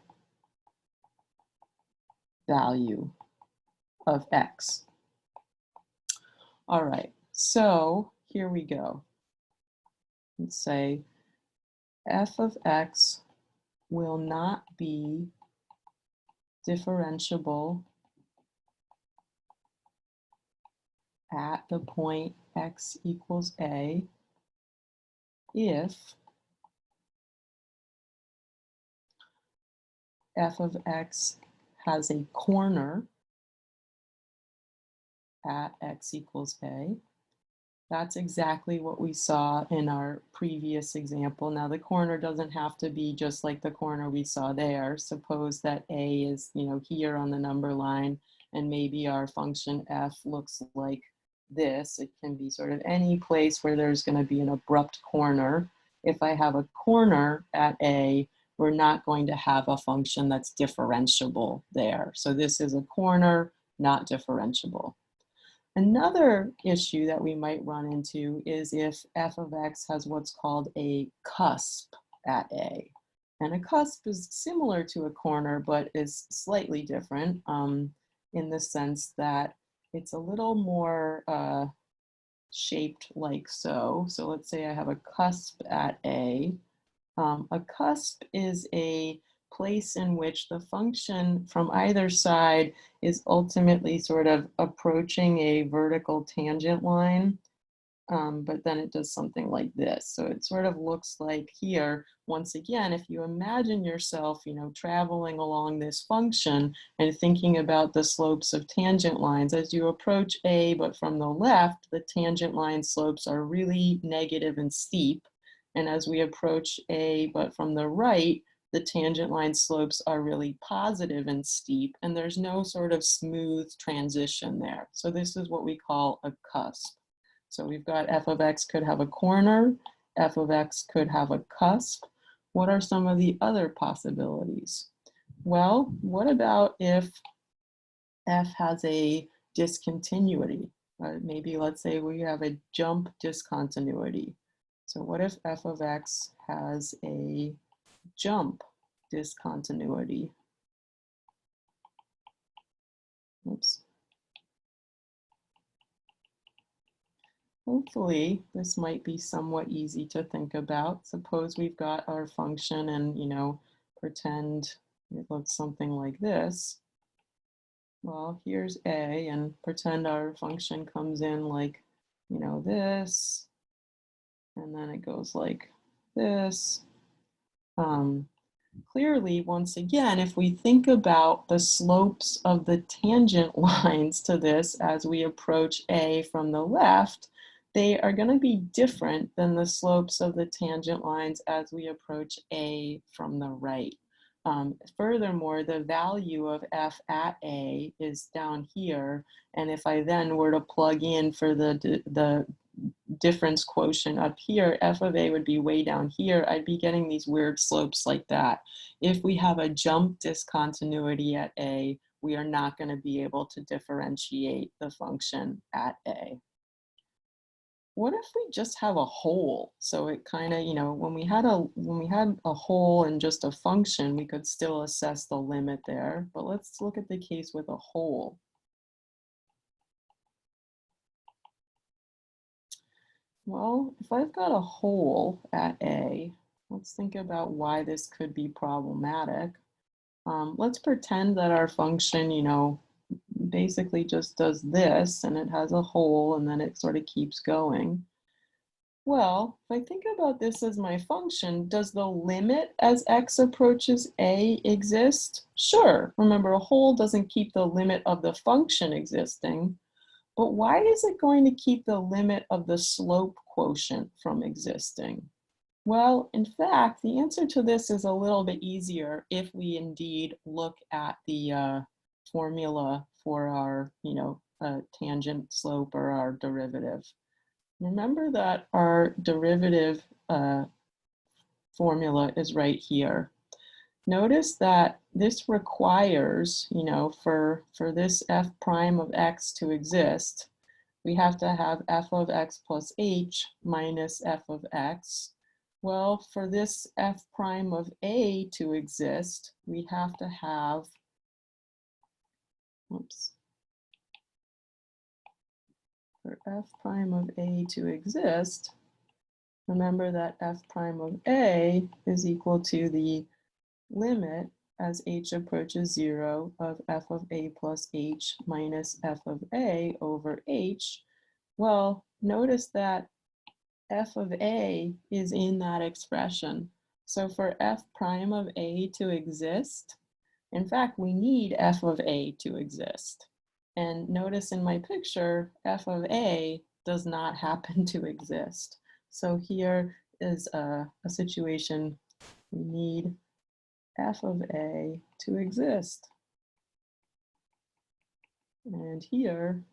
value of x. All right, so here we go. Let's say f of x will not be differentiable at the point x equals a if f of x has a corner at x equals a. That's exactly what we saw in our previous example. Now the corner doesn't have to be just like the corner we saw there. Suppose that a is, here on the number line, and maybe our function f looks like this. It can be sort of any place where there's going to be an abrupt corner. If I have a corner at a, we're not going to have a function that's differentiable there. So this is a corner, not differentiable. Another issue that we might run into is if f of x has what's called a cusp at a. And a cusp is similar to a corner, but is slightly different in the sense that it's a little more shaped like so. So let's say I have a cusp at a. A cusp is a place in which the function from either side is ultimately sort of approaching a vertical tangent line, but then it does something like this. So it sort of looks like here, once again, if you imagine yourself, traveling along this function and thinking about the slopes of tangent lines, as you approach A, but from the left, the tangent line slopes are really negative and steep. And as we approach A, but from the right, the tangent line slopes are really positive and steep, and there's no sort of smooth transition there. So this is what we call a cusp. So we've got f of x could have a corner, f of x could have a cusp. What are some of the other possibilities? Well, what about if f has a discontinuity? Maybe let's say we have a jump discontinuity. So what if f of x has a jump discontinuity? Oops. Hopefully, this might be somewhat easy to think about. Suppose we've got our function and, pretend it looks something like this. Well, here's a, and pretend our function comes in like, this, and then it goes like this. Clearly, once again, if we think about the slopes of the tangent lines to this as we approach A from the left, they are going to be different than the slopes of the tangent lines as we approach A from the right. Furthermore, the value of f at A is down here, and if I then were to plug in for the difference quotient up here, f of a would be way down here. I'd be getting these weird slopes like that. If we have a jump discontinuity at a, we are not going to be able to differentiate the function at a. What if we just have a hole? So it kind of, when we had a hole and just a function, we could still assess the limit there. But let's look at the case with a hole. Well, if I've got a hole at A, let's think about why this could be problematic. Let's pretend that our function, basically just does this and it has a hole and then it sort of keeps going. Well, if I think about this as my function, does the limit as x approaches a exist? Sure. Remember, a hole doesn't keep the limit of the function existing. But why is it going to keep the limit of the slope quotient from existing? Well, in fact, the answer to this is a little bit easier if we indeed look at the formula for our, tangent slope or our derivative. Remember that our derivative formula is right here. Notice that this requires, for this f prime of x to exist, we have to have f of x plus h minus f of x. Well, for this f prime of a to exist, we have to have, for f prime of a to exist, remember that f prime of a is equal to the limit as h approaches 0 of f of a plus h minus f of a over h. Well, notice that f of a is in that expression. So for f prime of a to exist, in fact, we need f of a to exist. And notice in my picture, f of a does not happen to exist. So here is a situation we need f of a to exist. And here,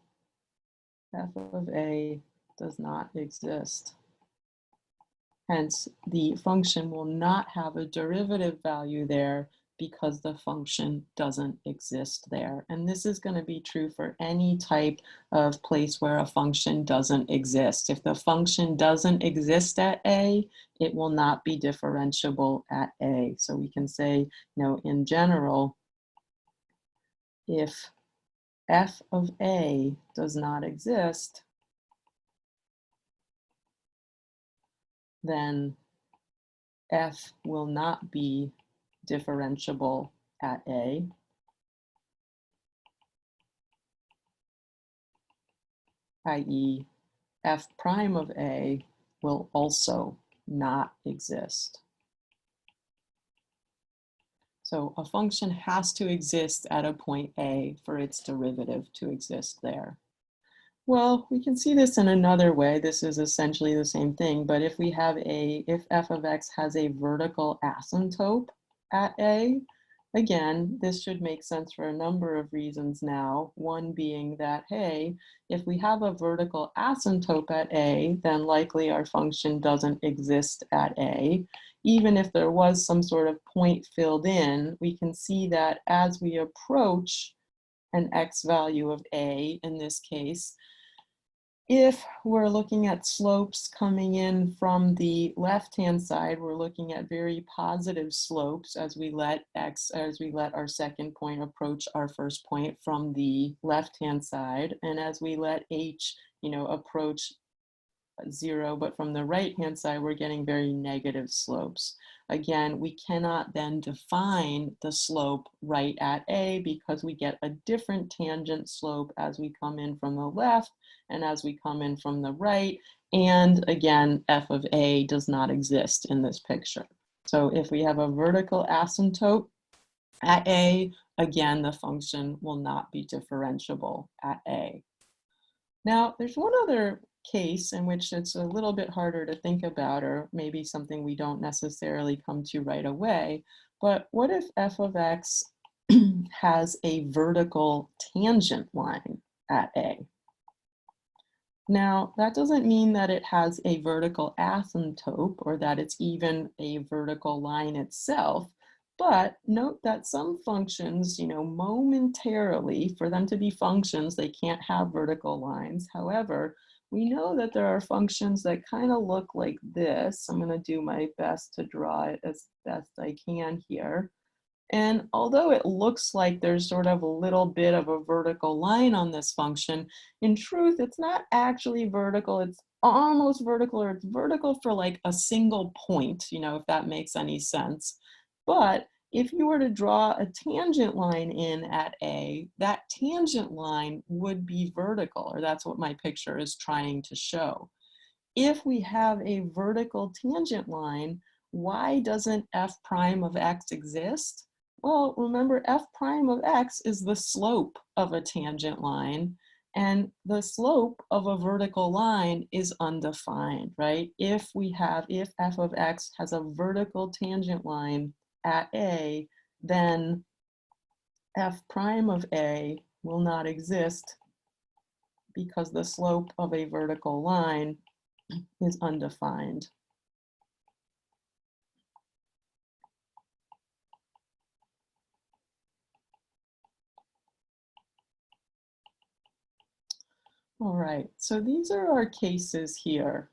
f of a does not exist. Hence, the function will not have a derivative value there because the function doesn't exist there. And this is going to be true for any type of place where a function doesn't exist. If the function doesn't exist at A, it will not be differentiable at A. So we can say, in general, if f of A does not exist, then f will not be differentiable at A. i.e., f prime of A will also not exist. So a function has to exist at a point A for its derivative to exist there. Well, we can see this in another way. This is essentially the same thing, but if we have if f of x has a vertical asymptote at A, again, this should make sense for a number of reasons now. One being that, hey, if we have a vertical asymptote at A, then likely our function doesn't exist at A. Even if there was some sort of point filled in, we can see that as we approach an x value of A in this case, if we're looking at slopes coming in from the left-hand side, we're looking at very positive slopes as we let our second point approach our first point from the left-hand side. And as we let h, approach 0, but from the right-hand side, we're getting very negative slopes. Again, we cannot then define the slope right at A because we get a different tangent slope as we come in from the left and as we come in from the right. And again, f of A does not exist in this picture. So if we have a vertical asymptote at A, again, the function will not be differentiable at A. Now, there's one other case in which it's a little bit harder to think about, or maybe something we don't necessarily come to right away. But what if f of x has a vertical tangent line at A? Now, that doesn't mean that it has a vertical asymptote or that it's even a vertical line itself, but note that some functions, momentarily, for them to be functions, they can't have vertical lines. However, we know that there are functions that kind of look like this. I'm going to do my best to draw it as best I can here. And although it looks like there's sort of a little bit of a vertical line on this function, in truth, it's not actually vertical. It's almost vertical, or it's vertical for like a single point, if that makes any sense. But if you were to draw a tangent line in at A, that tangent line would be vertical, or that's what my picture is trying to show. If we have a vertical tangent line, why doesn't f prime of x exist? Well, remember, f prime of x is the slope of a tangent line, and the slope of a vertical line is undefined, right? If f of x has a vertical tangent line at A, then f prime of A will not exist because the slope of a vertical line is undefined. All right, so these are our cases here.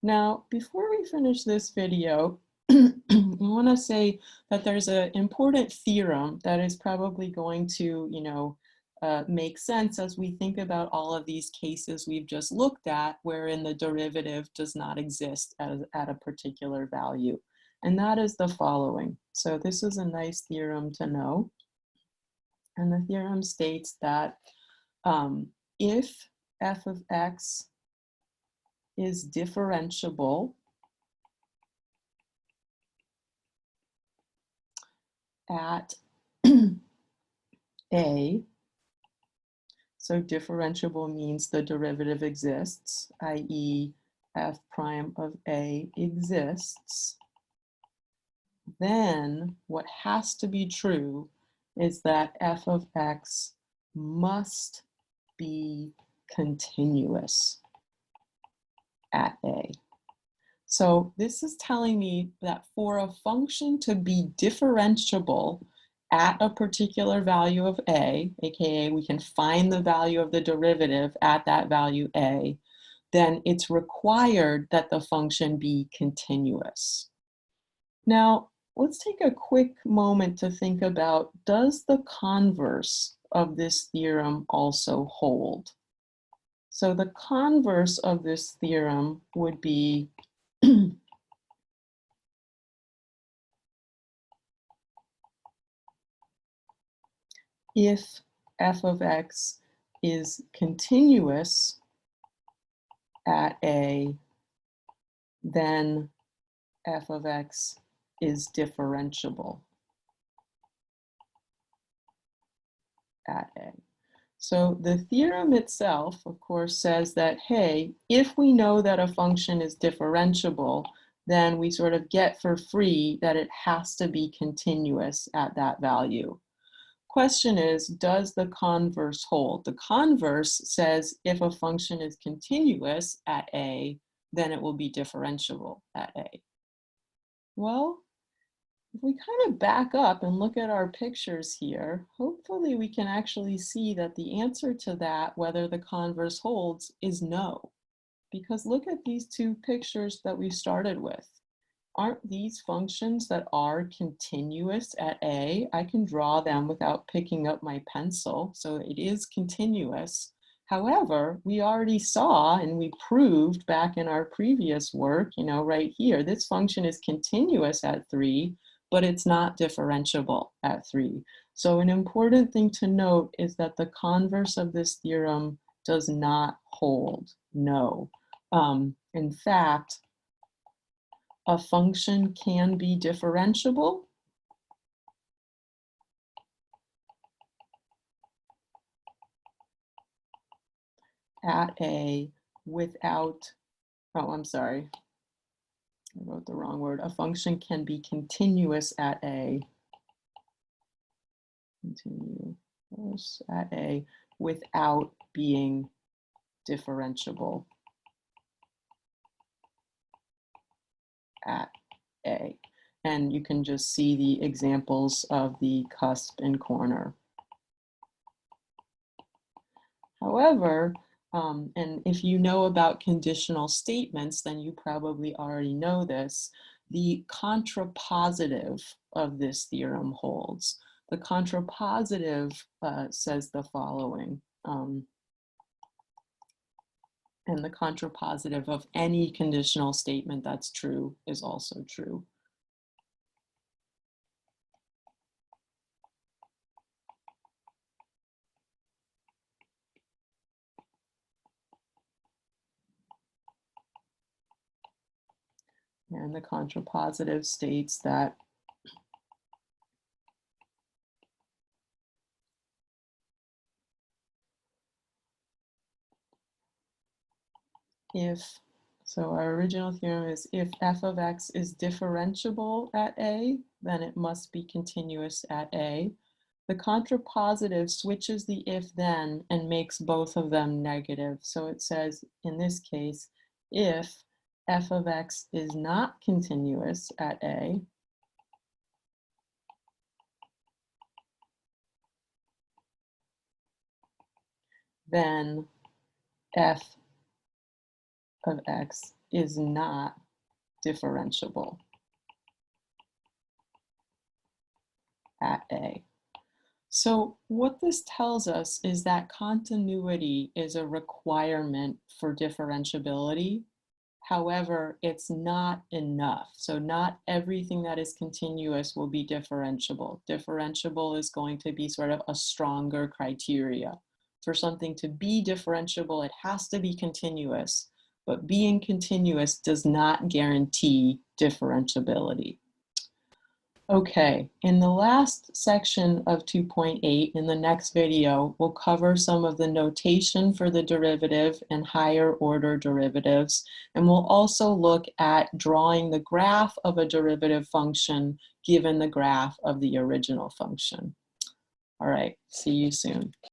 Now, before we finish this video, I want to say that there's an important theorem that is probably going to, make sense as we think about all of these cases we've just looked at, wherein the derivative does not exist at a particular value. And that is the following. So this is a nice theorem to know. And the theorem states that if f of x is differentiable at A, so differentiable means the derivative exists, i.e. f prime of A exists, then what has to be true is that f of x must be continuous at A. So this is telling me that for a function to be differentiable at a particular value of A, aka we can find the value of the derivative at that value A, then it's required that the function be continuous. Now, let's take a quick moment to think about, does the converse of this theorem also hold? So the converse of this theorem would be if f of x is continuous at A, then f of x is differentiable at A. So the theorem itself, of course, says that, hey, if we know that a function is differentiable, then we sort of get for free that it has to be continuous at that value. Question is, does the converse hold? The converse says if a function is continuous at A, then it will be differentiable at A. Well, if we kind of back up and look at our pictures here, hopefully we can actually see that the answer to that, whether the converse holds, is no. Because look at these two pictures that we started with. Aren't these functions that are continuous at A? I can draw them without picking up my pencil, so it is continuous. However, we already saw and we proved back in our previous work, right here, this function is continuous at 3, but it's not differentiable at 3. So an important thing to note is that the converse of this theorem does not hold, no. In fact, a function can be differentiable at A without, oh, I'm sorry, I wrote the wrong word. A function can be continuous at A, continuous at A without being differentiable at A. And you can just see the examples of the cusp and corner. However, and if you know about conditional statements, then you probably already know this, the contrapositive of this theorem holds. The contrapositive says the following, and the contrapositive of any conditional statement that's true is also true. And the contrapositive states that if, so our original theorem is if f of x is differentiable at A, then it must be continuous at A. The contrapositive switches the if then and makes both of them negative. So it says, in this case, if f of x is not continuous at A, then f of x is not differentiable at A. So what this tells us is that continuity is a requirement for differentiability. However, it's not enough. So not everything that is continuous will be differentiable. Differentiable is going to be sort of a stronger criteria. For something to be differentiable, it has to be continuous, but being continuous does not guarantee differentiability. Okay, in the last section of 2.8, in the next video, we'll cover some of the notation for the derivative and higher order derivatives, and we'll also look at drawing the graph of a derivative function given the graph of the original function. All right, see you soon.